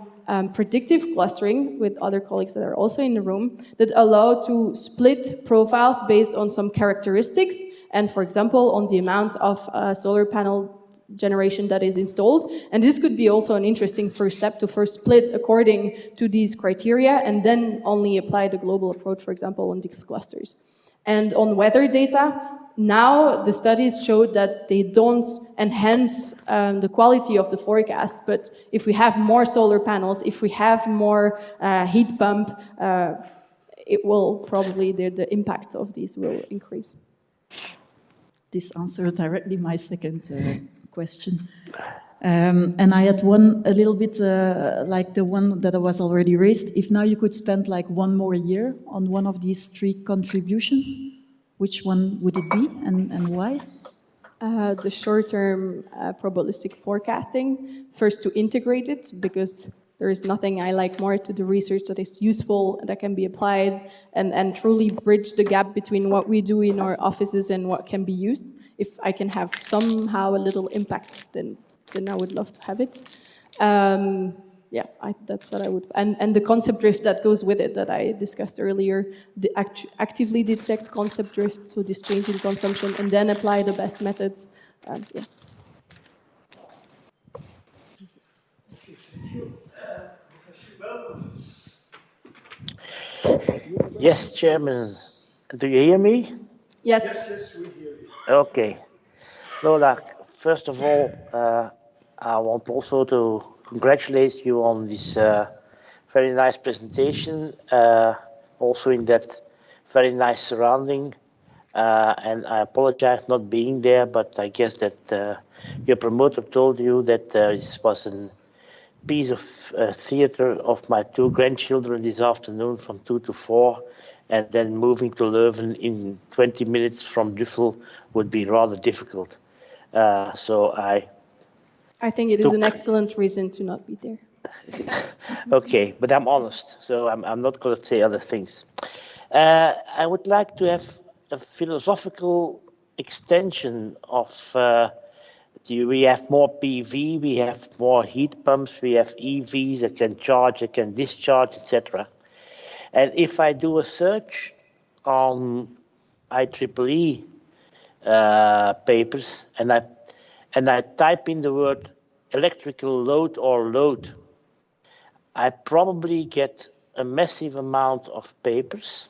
B: predictive clustering with other colleagues that are also in the room that allow to split profiles based on some characteristics and, for example, on the amount of solar panel generation that is installed. And this could be also an interesting first step to first split according to these criteria and then only apply the global approach, for example, on these clusters. And on weather data, now the studies showed that they don't enhance the quality of the forecast, but if we have more solar panels, if we have more heat pump, it will probably, the impact of these will increase.
D: This answers directly my second question. And I had one a little bit like the one that was already raised. If now you could spend like 1 more year on one of these 3 contributions, which one would it be and why?
B: The short-term probabilistic forecasting, first to integrate it, because there is nothing I like more to the research that is useful, that can be applied, and truly bridge the gap between what we do in our offices and what can be used. If I can have somehow a little impact, then I would love to have it. Yeah, that's what I would, and the concept drift that goes with it that I discussed earlier, the actively detect concept drift, so this change in consumption, and then apply the best methods. Yeah.
E: Yes, Chairman. Do you hear me?
B: Yes.
A: Yes, we hear you.
E: Okay. Lola, first of all, I want also to congratulate you on this very nice presentation, also in that very nice surrounding. And I apologize not being there, but I guess that your promoter told you that this was a piece of theater of my 2 grandchildren this afternoon from 2 to 4, and then moving to Leuven in 20 minutes from Duffel would be rather difficult. So
B: I think it is an excellent reason to not be there.
E: Okay, but I'm honest, so I'm not going to say other things. I would like to have a philosophical extension of we have more PV, we have more heat pumps, we have EVs that can charge, that can discharge, etc. And if I do a search on IEEE papers and I type in the word electrical load or load, I probably get a massive amount of papers,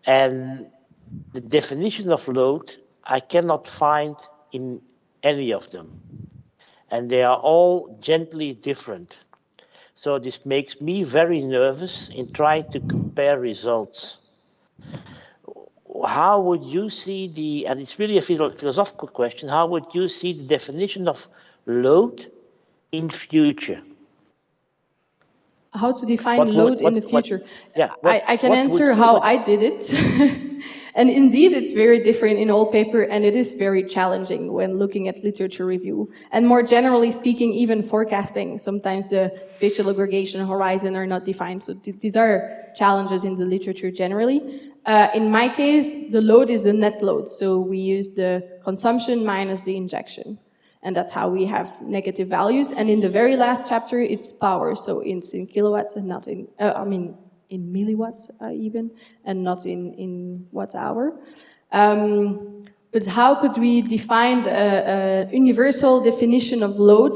E: and the definition of load I cannot find in any of them, and they are all gently different. So this makes me very nervous in trying to compare results. How would you see and it's really a philosophical question, how would you see the definition of load in future?
B: How to define load in the future? I can answer how I did it. And indeed, it's very different in all paper, and it is very challenging when looking at literature review. And more generally speaking, even forecasting, sometimes the spatial aggregation horizon are not defined. So these are challenges in the literature generally. In my case, the load is the net load. So we use the consumption minus the injection. And that's how we have negative values. And in the very last chapter, it's power. So it's in kilowatts and not in, in milliwatts even, and not in watts hour. But how could we define a universal definition of load?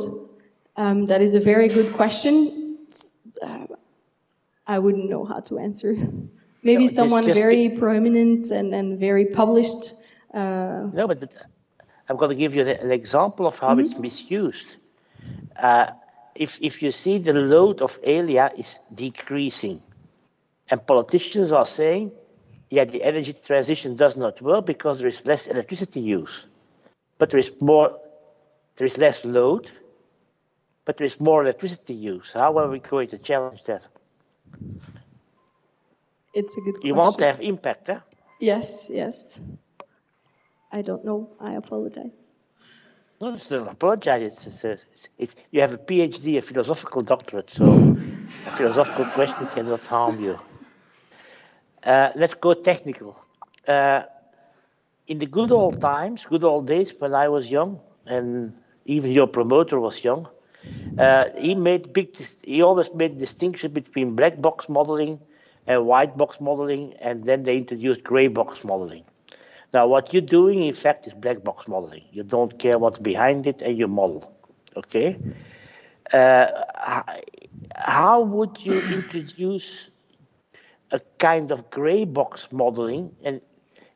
B: That is a very good question. I wouldn't know how to answer. Maybe someone very prominent and very published.
E: No, but I'm going to give you an example of how it's misused. If you see the load of area is decreasing, and politicians are saying, yeah, the energy transition does not work because there is less electricity use. But there is less load, but there is more electricity use. How are we going to challenge that?
B: It's a good question.
E: You want to have impact, huh?
B: Yes, yes. I don't know. I apologize.
E: No, it's not apologize. You have a PhD, a philosophical doctorate, so a philosophical question cannot harm you. Let's go technical. In the good old times, good old days when I was young, and even your promoter was young, he always made distinction between black box modeling and white box modeling, and then they introduced gray box modeling. Now, what you're doing, in fact, is black box modeling. You don't care what's behind it, and you model. Okay? How would you introduce a kind of gray box modeling? And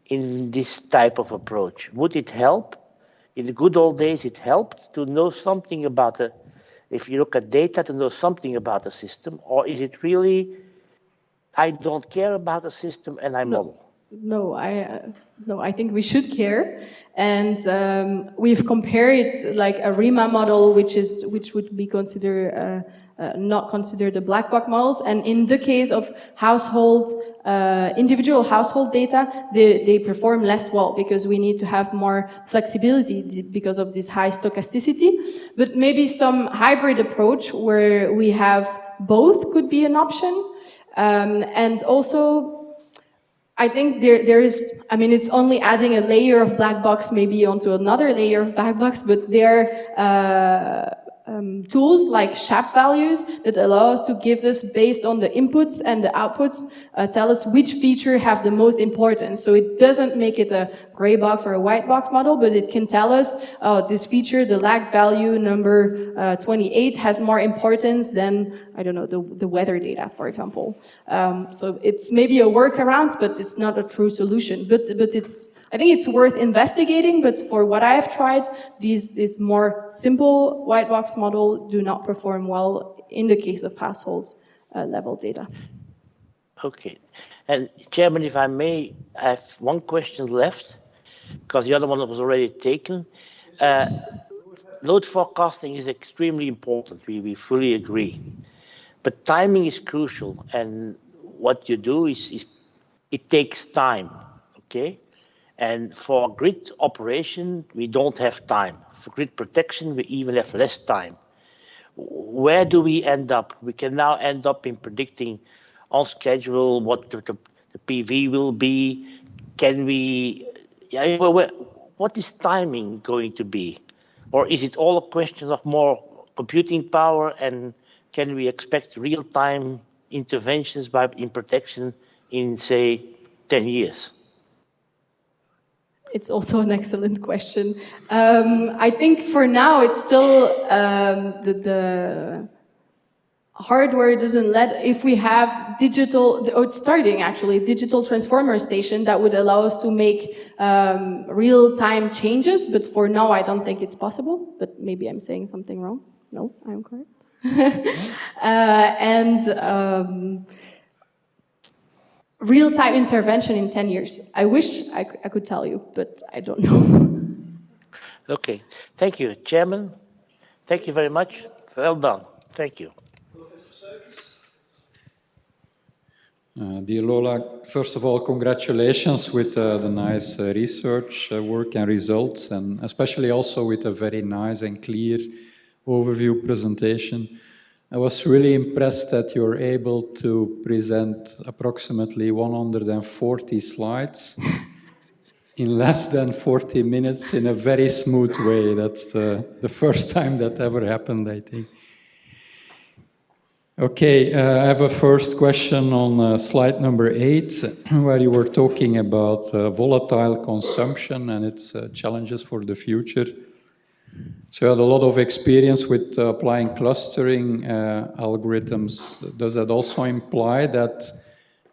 E: in this type of approach? Would it help? In the good old days, it helped to know something about if you look at data, to know something about the system, or is it really, I don't care about the system and I model?
B: No, I think we should care, and we've compared like a RIMA model, which would be considered not considered the black box models, and in the case of individual household data, they perform less well because we need to have more flexibility because of this high stochasticity. But maybe some hybrid approach where we have both could be an option, and also. I think there is, I mean, it's only adding a layer of black box maybe onto another layer of black box, but there are tools like SHAP values that allow us to give us, based on the inputs and the outputs, tell us which feature have the most importance. So it doesn't make it a gray box or a white box model, but it can tell us, this feature, the lagged value number 28 has more importance than, I don't know, the weather data, for example. So it's maybe a workaround, but it's not a true solution. But I think it's worth investigating, but for what I have tried, this more simple white box model do not perform well in the case of households level data.
E: Okay. And Chairman, if I may, I have one question left, because the other one was already taken. Load forecasting is extremely important. We fully agree. But timing is crucial, and what you do is it takes time, okay? And for grid operation, we don't have time. For grid protection, we even have less time. Where do we end up? We can now end up in predicting on schedule what the PV will be. Can we, what is timing going to be? Or is it all a question of more computing power, and can we expect real-time interventions in protection in, say, 10 years?
B: It's also an excellent question. I think for now it's still the hardware doesn't let, if we have digital, or it's starting actually, digital transformer station that would allow us to make real-time changes, but for now I don't think it's possible, but maybe I'm saying something wrong. No, I'm correct. Real-time intervention in 10 years. I wish I could tell you, but I don't know.
E: Okay, thank you, Chairman. Thank you very much. Well done. Thank you.
F: Dear Lola, first of all, congratulations with the nice research work and results, and especially also with a very nice and clear overview presentation. I was really impressed that you're able to present approximately 140 slides in less than 40 minutes in a very smooth way. That's the first time that ever happened, I think. Okay, I have a first question on slide number 8, where you were talking about volatile consumption and its challenges for the future. So you had a lot of experience with applying clustering algorithms. Does that also imply that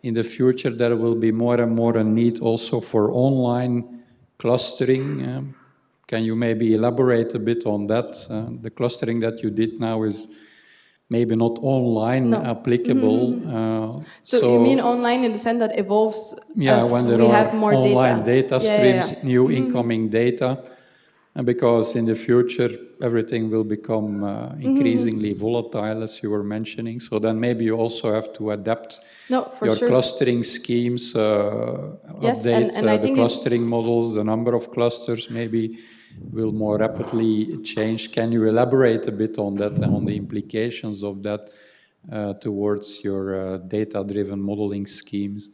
F: in the future there will be more and more a need also for online clustering? Can you maybe elaborate a bit on that? The clustering that you did now is maybe not online applicable.
B: So you mean online in the sense that evolves as
F: when there
B: we
F: are
B: have more
F: online data streams, new incoming data. And because in the future, everything will become increasingly volatile, as you were mentioning. So then maybe you also have to adapt your clustering schemes, update the clustering models, the number of clusters maybe will more rapidly change. Can you elaborate a bit on that and on the implications of that towards your data-driven modeling schemes?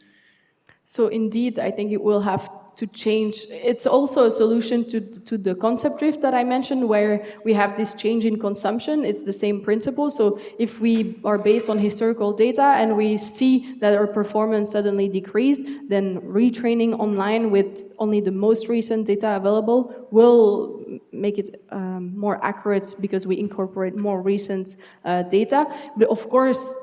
B: So indeed, I think it will have to change. It's also a solution to the concept drift that I mentioned, where we have this change in consumption. It's the same principle. So if we are based on historical data and we see that our performance suddenly decreased, then retraining online with only the most recent data available will make it more accurate because we incorporate more recent data. But of course,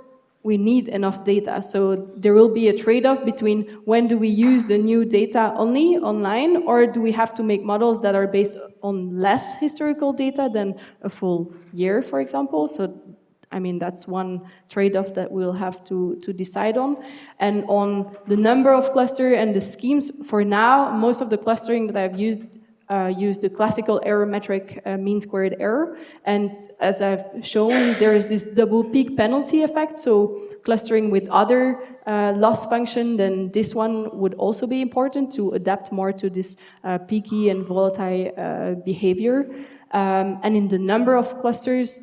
B: we need enough data. So there will be a trade-off between when do we use the new data only online, or do we have to make models that are based on less historical data than a full year, for example. So, I mean, that's one trade-off that we'll have to decide on. And on the number of cluster and the schemes, for now, most of the clustering that I've used use the classical error metric mean squared error. And as I've shown, there is this double peak penalty effect. So clustering with other loss function, then this one would also be important to adapt more to this peaky and volatile behavior. And in the number of clusters,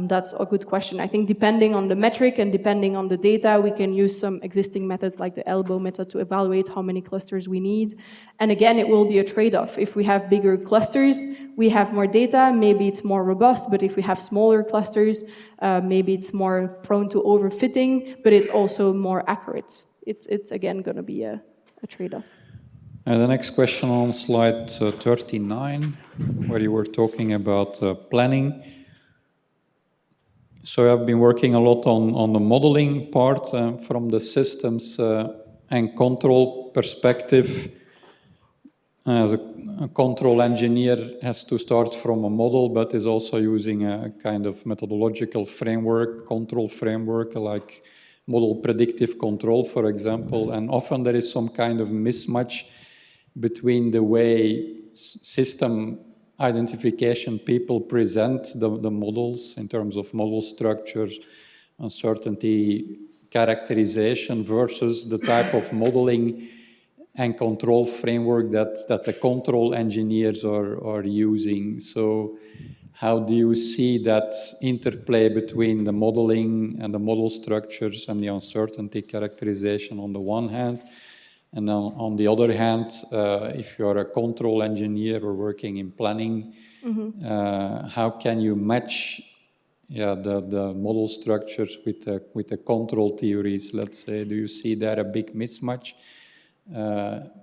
B: that's a good question. I think depending on the metric and depending on the data, we can use some existing methods like the elbow method to evaluate how many clusters we need. And again, it will be a trade-off. If we have bigger clusters, we have more data, maybe it's more robust, but if we have smaller clusters, maybe it's more prone to overfitting, but it's also more accurate. It's again going to be a trade-off.
F: And the next question on slide 39, where you were talking about planning. So I've been working a lot on the modeling part from the systems and control perspective. As a control engineer has to start from a model, but is also using a kind of methodological framework, control framework, like model predictive control, for example. And often there is some kind of mismatch between the way system identification people present the models in terms of model structures, uncertainty, characterization versus the type of modeling and control framework that the control engineers are using. So how do you see that interplay between the modeling and the model structures and the uncertainty characterization on the one hand? And then on the other hand, if you're a control engineer or working in planning, how can you match the model structures with the control theories, let's say? Do you see there a big mismatch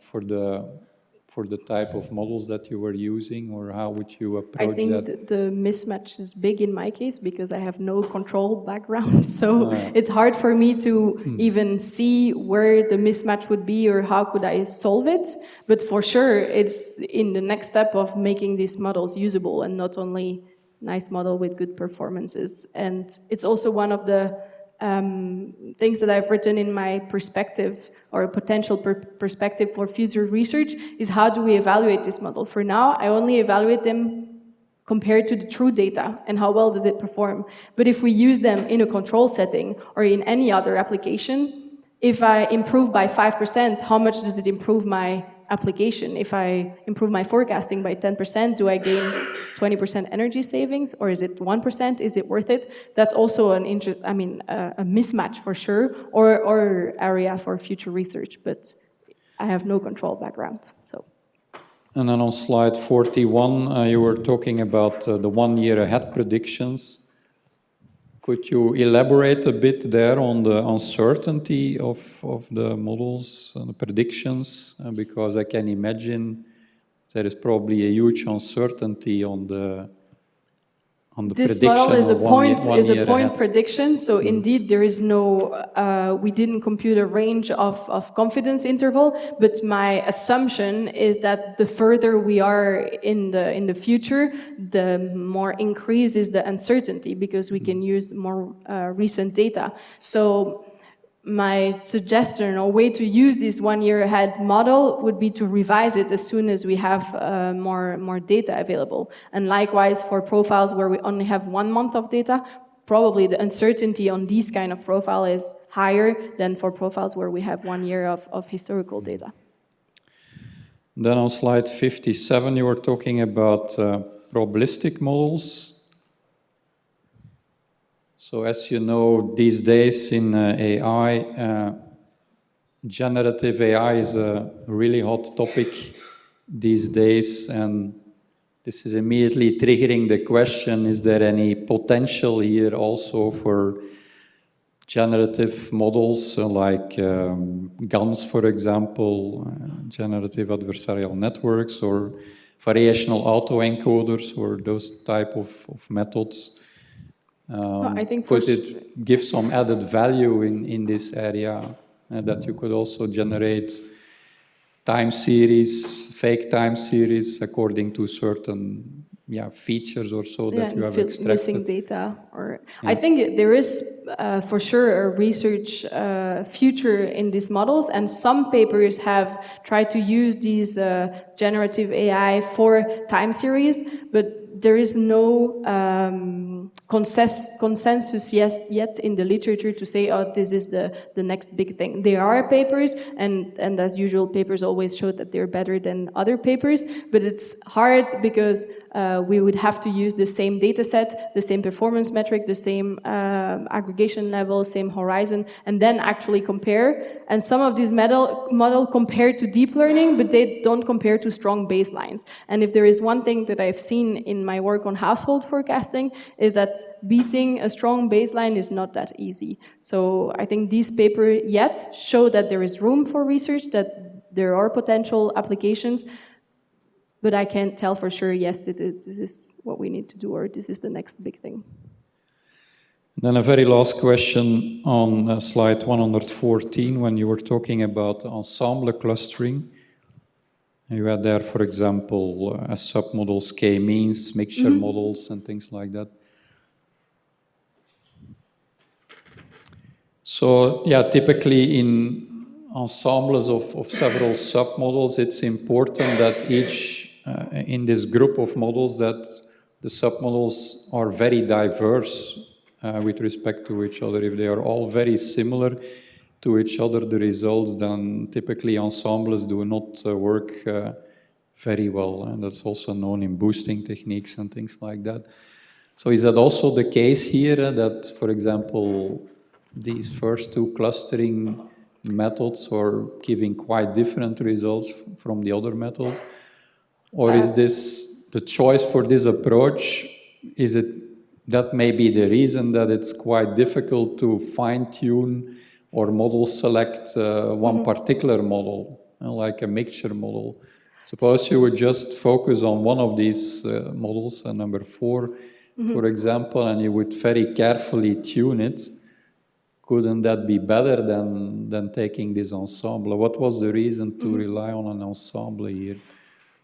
F: for the type of models that you were using, or how would you approach that?
B: I think the mismatch is big in my case because I have no control background, so it's hard for me to even see where the mismatch would be or how could I solve it. But for sure, it's in the next step of making these models usable and not only nice model with good performances. And it's also one of the things that I've written in my perspective or potential perspective for future research is how do we evaluate this model? For now, I only evaluate them compared to the true data and how well does it perform. But if we use them in a control setting or in any other application, if I improve by 5%, how much does it improve my application? If I improve my forecasting by 10%, do I gain 20% energy savings, or is it 1%? Is it worth it? That's also a mismatch for sure, or area for future research. But I have no control background, so.
F: And then on slide 41, you were talking about the 1 year ahead predictions. Could you elaborate a bit there on the uncertainty of the models and the predictions? Because I can imagine there is probably a huge uncertainty on the
B: this
F: prediction
B: model is a
F: of
B: point prediction, so indeed there is no, we didn't compute a range of confidence interval, but my assumption is that the further we are in the future, the more increased is the uncertainty because we can use more recent data. So my suggestion or way to use this 1 year ahead model would be to revise it as soon as we have more data available. And likewise for profiles where we only have 1 month of data, probably the uncertainty on these kind of profile is higher than for profiles where we have 1 year of historical data.
F: Then on slide 57, you were talking about probabilistic models. So as you know, these days in AI, generative AI is a really hot topic these days, and this is immediately triggering the question, is there any potential here also for generative models like GANs, for example, generative adversarial networks, or variational autoencoders, or those type of methods?
B: I think for
F: could it give some added value in this area, that you could also generate time series, fake time series, according to certain features or so that you have extracted?
B: Missing data. I think there is for sure a research future in these models, and some papers have tried to use these generative AI for time series, but there is no consensus yet in the literature to say, oh, this is the next big thing. There are papers, and as usual, papers always show that they're better than other papers, but it's hard because we would have to use the same data set, the same performance metric, the same aggregation level, same horizon, and then actually compare. And some of these model compare to deep learning, but they don't compare to strong baselines. And if there is one thing that I've seen in my work on household forecasting, is that beating a strong baseline is not that easy. So I think these papers yet show that there is room for research, that there are potential applications, but I can't tell for sure, yes, this is what we need to do, or this is the next big thing.
F: Then a very last question on slide 114, when you were talking about ensemble clustering. You had there, for example, as submodels, k-means, mixture models, and things like that. So, yeah, typically in ensembles of several submodels, it's important that each in this group of models, that the submodels are very diverse with respect to each other. If they are all very similar to each other, the results, then typically ensembles do not work very well. And that's also known in boosting techniques and things like that. So is that also the case here, that, for example, these first two clustering methods are giving quite different results from the other methods? Or is this the choice for this approach? Is it that may be the reason that it's quite difficult to fine-tune or model select one particular model, like a mixture model? Suppose you would just focus on one of these models, number 4, for example, and you would very carefully tune it. Couldn't that be better than taking this ensemble? What was the reason to rely on an ensemble here?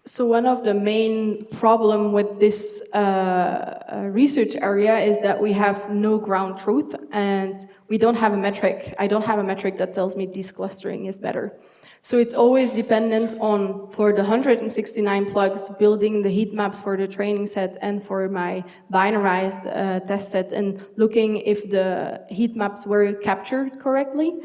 B: So one of the main problem with this research area is that we have no ground truth, and we don't have a metric. I don't have a metric that tells me this clustering is better. So it's always dependent on, for the 169 plugs, building the heat maps for the training set and for my binarized test set, and looking if the heat maps were captured correctly.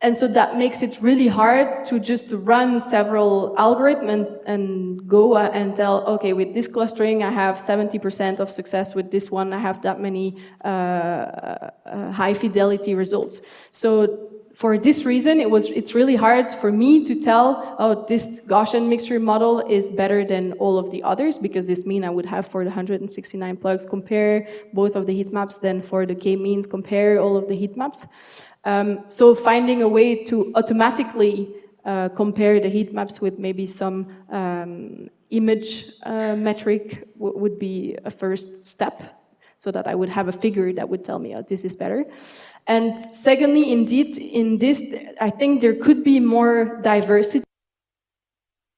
B: And so that makes it really hard to just run several algorithms and go and tell, okay, with this clustering, I have 70% of success. With this one, I have that many high fidelity results. So for this reason, it's really hard for me to tell, oh, this Gaussian mixture model is better than all of the others, because this means I would have, for the 169 plugs, compare both of the heat maps, then for the k-means, compare all of the heat maps. So finding a way to automatically compare the heat maps with maybe some image metric would be a first step, so that I would have a figure that would tell me, oh, this is better. And secondly, indeed, in this, I think there could be more diversity.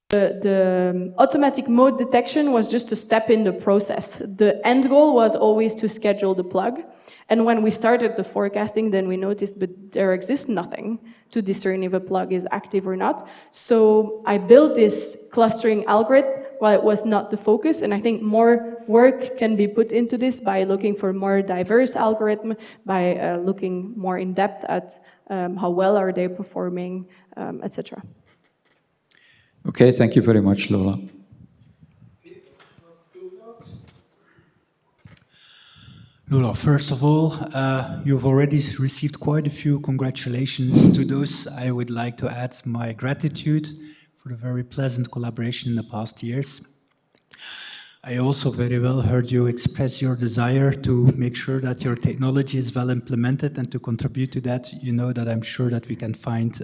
B: The automatic mode detection was just a step in the process. The end goal was always to schedule the plug. And when we started the forecasting, then we noticed, but there exists nothing to discern if a plug is active or not. So I built this clustering algorithm while it was not the focus, and I think more work can be put into this by looking for more diverse algorithm, by looking more in depth at how well are they performing, etc.
F: Okay, thank you very much, Lola.
G: Lola, first of all, you've already received quite a few congratulations. To those, I would like to add my gratitude for the very pleasant collaboration in the past years. I also very well heard you express your desire to make sure that your technology is well implemented, and to contribute to that, you know that I'm sure that we can find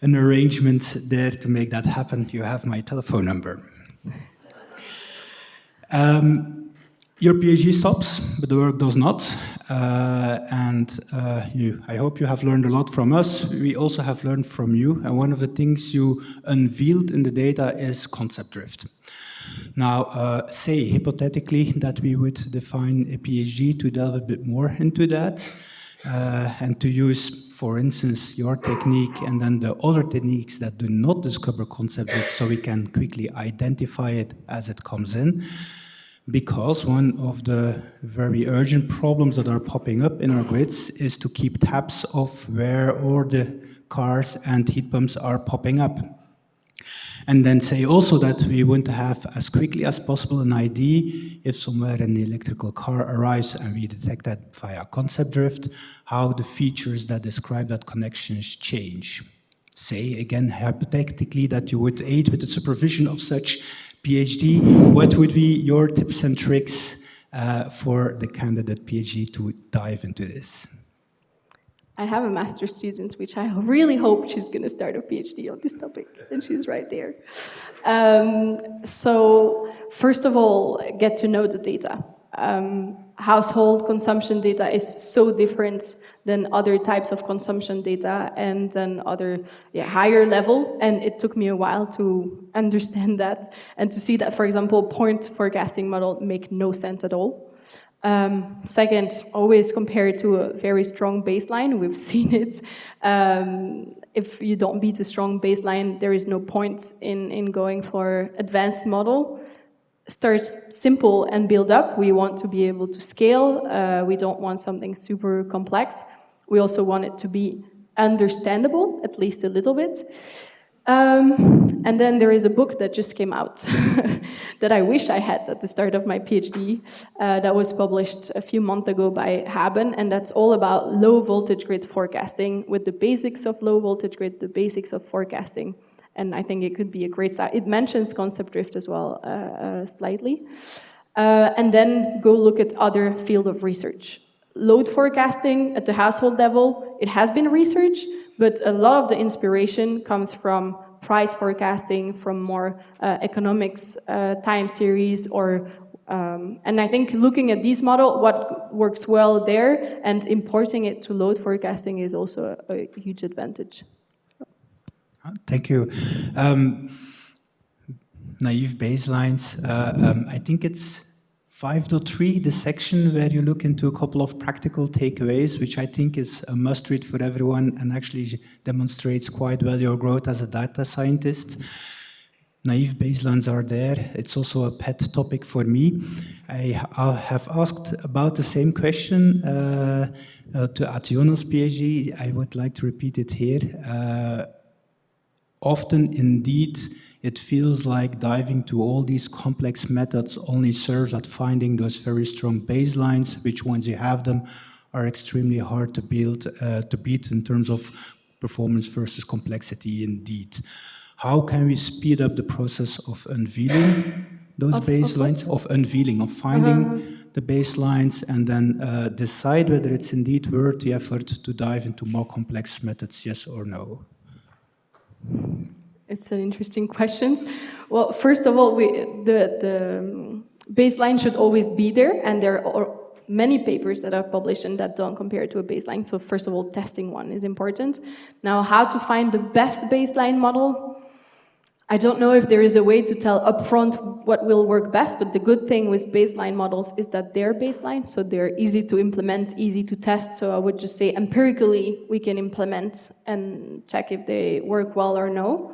G: an arrangement there to make that happen. You have my telephone number. Your PhD stops, but the work does not. I hope you have learned a lot from us. We also have learned from you. And one of the things you unveiled in the data is concept drift. Now, say hypothetically that we would define a PhD to delve a bit more into that and to use, for instance, your technique and then the other techniques that do not discover concept drift so we can quickly identify it as it comes in. Because one of the very urgent problems that are popping up in our grids is to keep tabs of where all the cars and heat pumps are popping up. And then say also that we want to have as quickly as possible an idea if somewhere an electrical car arrives and we detect that via concept drift, how the features that describe that connections change. Say again, hypothetically, that you would aid with the supervision of such PhD, what would be your tips and tricks for the candidate PhD to dive into this?
B: I have a master's student, which I really hope she's going to start a PhD on this topic, and she's right there. So first of all, get to know the data. Household consumption data is so different than other types of consumption data and then other higher level. And it took me a while to understand that and to see that, for example, point forecasting model make no sense at all. Second, always compare it to a very strong baseline. We've seen it. If you don't beat a strong baseline, there is no point in going for advanced model. Start simple and build up. We want to be able to scale. We don't want something super complex. We also want it to be understandable, at least a little bit. And then there is a book that just came out that I wish I had at the start of my PhD that was published a few months ago by Haben, and that's all about low voltage grid forecasting with the basics of low voltage grid, the basics of forecasting. And I think it could be a great start. It mentions concept drift as well, slightly. And then go look at other field of research. Load forecasting at the household level, it has been researched, but a lot of the inspiration comes from price forecasting, from more economics time series, or and I think looking at this model, what works well there, and importing it to load forecasting is also a huge advantage.
G: Thank you. Naive baselines. I think it's 5.3, the section where you look into a couple of practical takeaways, which I think is a must-read for everyone and actually demonstrates quite well your growth as a data scientist. Naive baselines are there. It's also a pet topic for me. I have asked about the same question at Jonas' PhD. I would like to repeat it here. Often, indeed, it feels like diving to all these complex methods only serves at finding those very strong baselines, which once you have them, are extremely hard to build, to beat in terms of performance versus complexity indeed. How can we speed up the process of unveiling those baselines, of unveiling, of finding the baselines, and then decide whether it's indeed worth the effort to dive into more complex methods, yes or no?
B: It's an interesting question. Well, first of all, the baseline should always be there, and there are many papers that are published and that don't compare to a baseline. So first of all, testing one is important. Now, how to find the best baseline model? I don't know if there is a way to tell upfront what will work best, but the good thing with baseline models is that they're baseline, so they're easy to implement, easy to test. So I would just say empirically we can implement and check if they work well or no.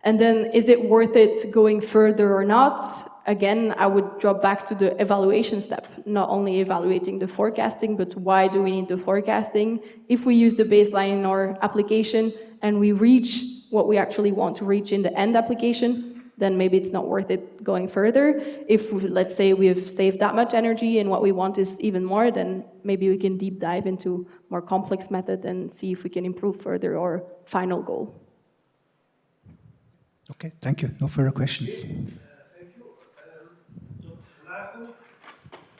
B: And then is it worth it going further or not? Again, I would drop back to the evaluation step, not only evaluating the forecasting, but why do we need the forecasting? If we use the baseline in our application and we reach what we actually want to reach in the end application, then maybe it's not worth it going further. If, let's say, we've saved that much energy and what we want is even more, then maybe we can deep dive into more complex method and see if we can improve further our final goal.
G: Okay, thank you. No further questions.
A: Thank you.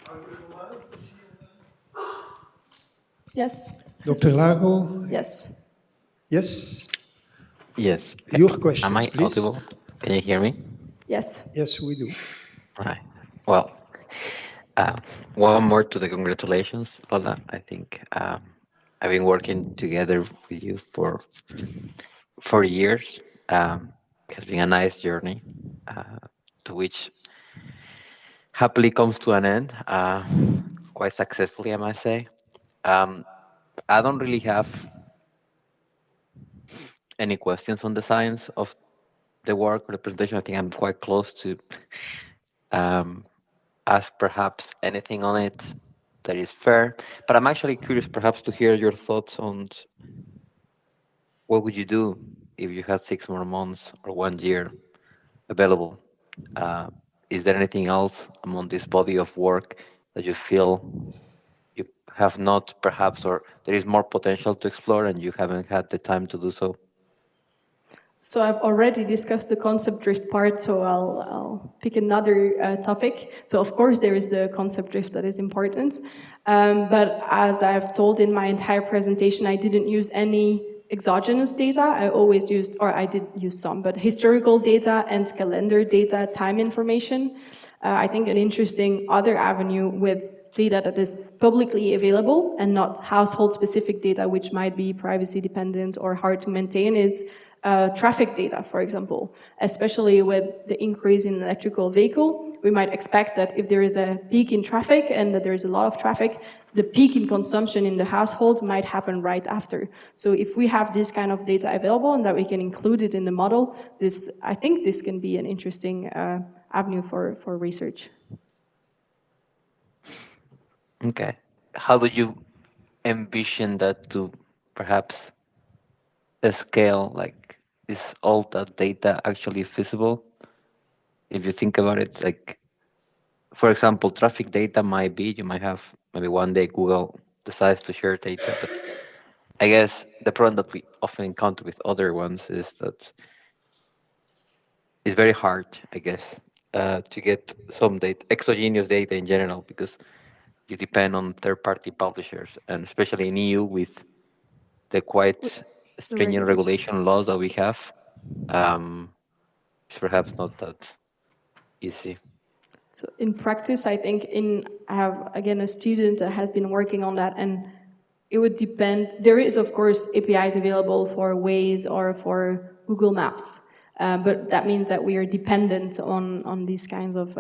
A: Dr. Lago,
B: Yes.
A: Dr. Lago?
B: Yes.
A: Yes?
H: Yes.
A: Your questions,
H: Am I
A: please.
H: audible? Can you hear me?
B: Yes.
A: Yes, we do.
H: Right. Well, One more to the congratulations, Lola. I think I've been working together with you for 4 years. It has been a nice journey, to which happily comes to an end, quite successfully, I must say. I don't really have any questions on the science of the work or the presentation. I think I'm quite close to ask perhaps anything on it that is fair. But I'm actually curious perhaps to hear your thoughts on what would you do if you had 6 more months or 1 year available. Is there anything else among this body of work that you feel you have not perhaps, or there is more potential to explore and you haven't had the time to do so?
B: So I've already discussed the concept drift part, so I'll pick another topic. So of course there is the concept drift that is important, but as I've told in my entire presentation, I didn't use any exogenous data. I always used, or I did use some, but historical data and calendar data, time information. I think an interesting other avenue with data that is publicly available and not household-specific data, which might be privacy-dependent or hard to maintain, is traffic data, for example. Especially with the increase in electrical vehicle, we might expect that if there is a peak in traffic and that there is a lot of traffic, the peak in consumption in the household might happen right after. So if we have this kind of data available and that we can include it in the model, I think this can be an interesting avenue for research.
H: Okay. How do you envision that to perhaps scale? Like, is all that data actually feasible? If you think about it, like, for example, traffic data might be, you might have maybe one day Google decides to share data, but I guess the problem that we often encounter with other ones is that it's very hard, I guess, to get some data, exogenous data in general, because you depend on third-party publishers, and especially in EU with the quite stringent regulation laws that we have, it's perhaps not that easy.
B: So in practice, I think I have, again, a student that has been working on that, and it would depend. There is, of course, APIs available for Waze or for Google Maps, but that means that we are dependent on these kinds of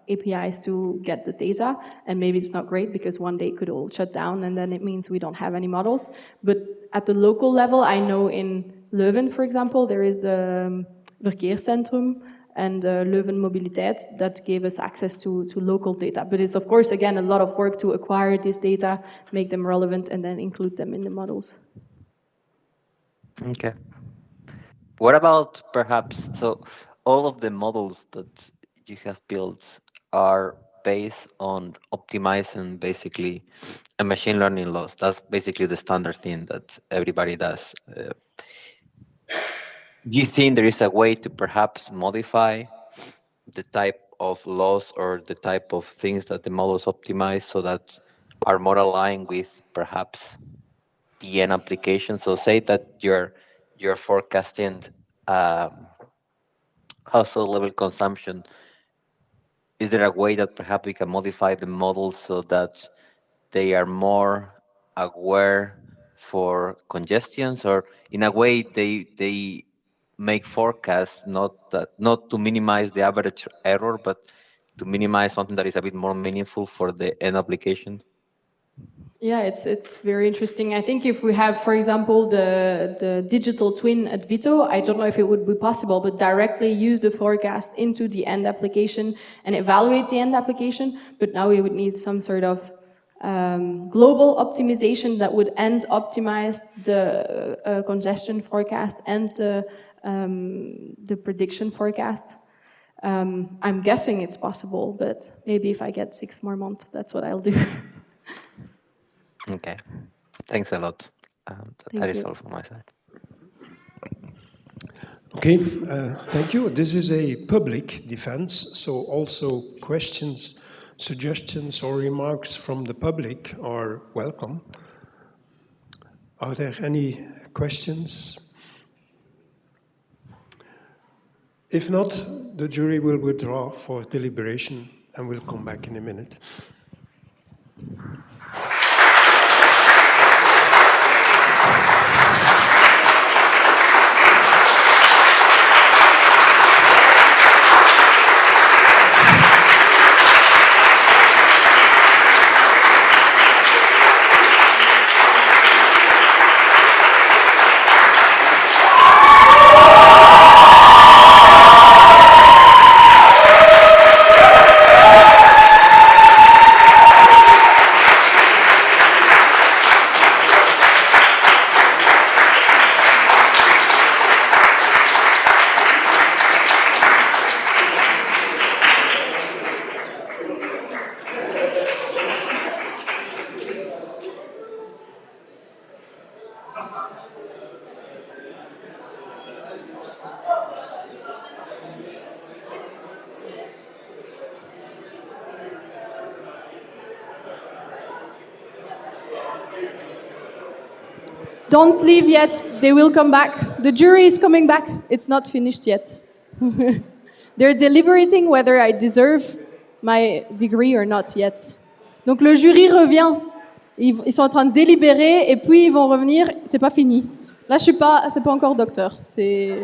B: APIs to get the data, and maybe it's not great because one day it could all shut down, and then it means we don't have any models. But at the local level, I know in Leuven, for example, there is the Verkeerscentrum and Leuven Mobiliteit that gave us access to local data. But it's, of course, again, a lot of work to acquire this data, make them relevant, and then include them in the models.
H: Okay. What about perhaps, so all of the models that you have built are based on optimizing basically a machine learning loss. That's basically the standard thing that everybody does. Do you think there is a way to perhaps modify the type of loss or the type of things that the models optimize so that are more aligned with perhaps the end application? So say that you're forecasting household level consumption. Is there a way that perhaps we can modify the models so that they are more aware for congestions, or in a way they make forecasts not to minimize the average error, but to minimize something that is a bit more meaningful for the end application?
B: Yeah, it's very interesting. I think if we have, for example, the digital twin at Vito, I don't know if it would be possible, but directly use the forecast into the end application and evaluate the end application. But now we would need some sort of global optimization that would optimize the congestion forecast and the prediction forecast. I'm guessing it's possible, but maybe if I get 6 more months, that's what I'll do.
H: Okay, thanks a lot. That is all from my side.
A: Okay, thank you. This is a public defense, so also questions, suggestions, or remarks from the public are welcome. Are there any questions? If not, the jury will withdraw for deliberation and will come back in a minute.
B: Don't leave yet. They will come back. The jury is coming back. It's not finished yet. They're deliberating whether I deserve my degree or not yet. Donc le jury revient. Ils sont en train de délibérer et puis ils vont revenir. C'est pas fini. Là, c'est pas encore docteur. C'est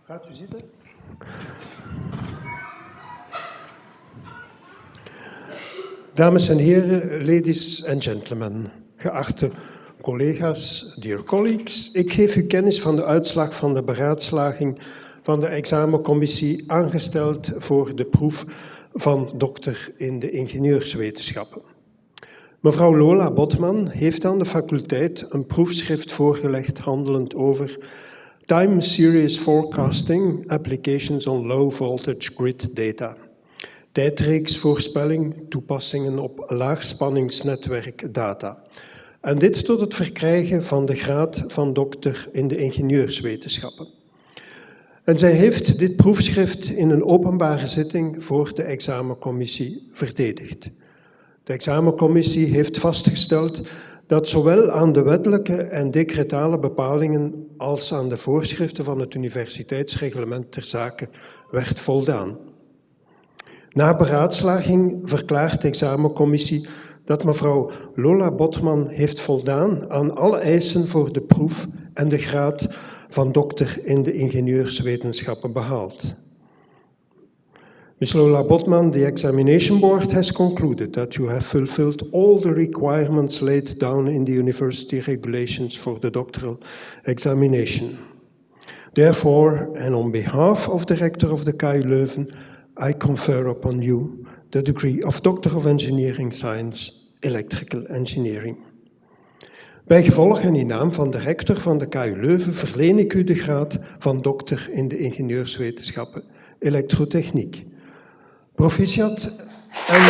A: Gaat u zitten? Dames en heren, ladies and gentlemen, geachte collega's, dear colleagues, ik geef u kennis van de uitslag van de beraadslaging van de examencommissie aangesteld voor de proef van dokter in de ingenieurswetenschappen. Mevrouw Lola Botman heeft aan de faculteit een proefschrift voorgelegd handelend over Time Series Forecasting Applications on Low Voltage Grid Data. Tijdreeksvoorspelling, toepassingen op laagspanningsnetwerkdata. En dit tot het verkrijgen van de graad van dokter in de ingenieurswetenschappen. En zij heeft dit proefschrift in een openbare zitting voor de examencommissie verdedigd. De examencommissie heeft vastgesteld dat zowel aan de wettelijke en decretale bepalingen als aan de voorschriften van het universiteitsreglement ter zake werd voldaan. Na beraadslaging verklaart de examencommissie dat mevrouw Lola Botman heeft voldaan aan alle eisen voor de proef en de graad van dokter in de ingenieurswetenschappen behaald. Ms. Lola Botman, the examination board has concluded that you have fulfilled all the requirements laid down in the university regulations for the doctoral examination. Therefore, and on behalf of the rector of the KU Leuven, I confer upon you the degree of Doctor of Engineering Science, Electrical Engineering. Bij gevolg en in naam van de rector van de KU Leuven verleen ik u de graad van dokter in de ingenieurswetenschappen, elektrotechniek. Proficiat en...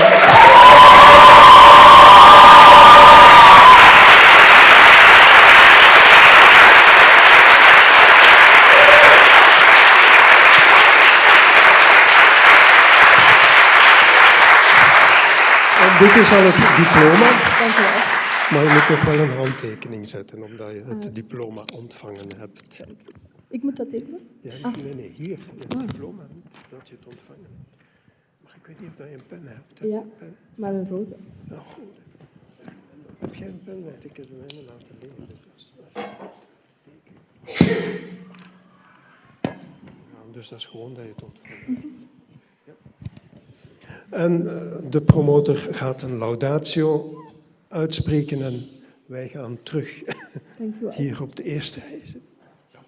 A: Dit is al het diploma.
B: Dank u wel.
A: Maar je moet nog wel een handtekening zetten, omdat je het diploma ontvangen hebt.
B: Ik moet dat tekenen?
A: Ja, nee, hier. Het diploma, niet dat je het ontvangen hebt. Maar ik weet niet of je een pen hebt. Heb je
B: Ja,
A: een pen?
B: maar een rode.
A: Nou, goed. Heb jij een pen? Want ik heb de mijne laten liggen. Dus dat is gewoon dat je het ontvangt. Ja. En de promotor gaat een laudatio uitspreken en wij gaan terug hier op de eerste rij zitten.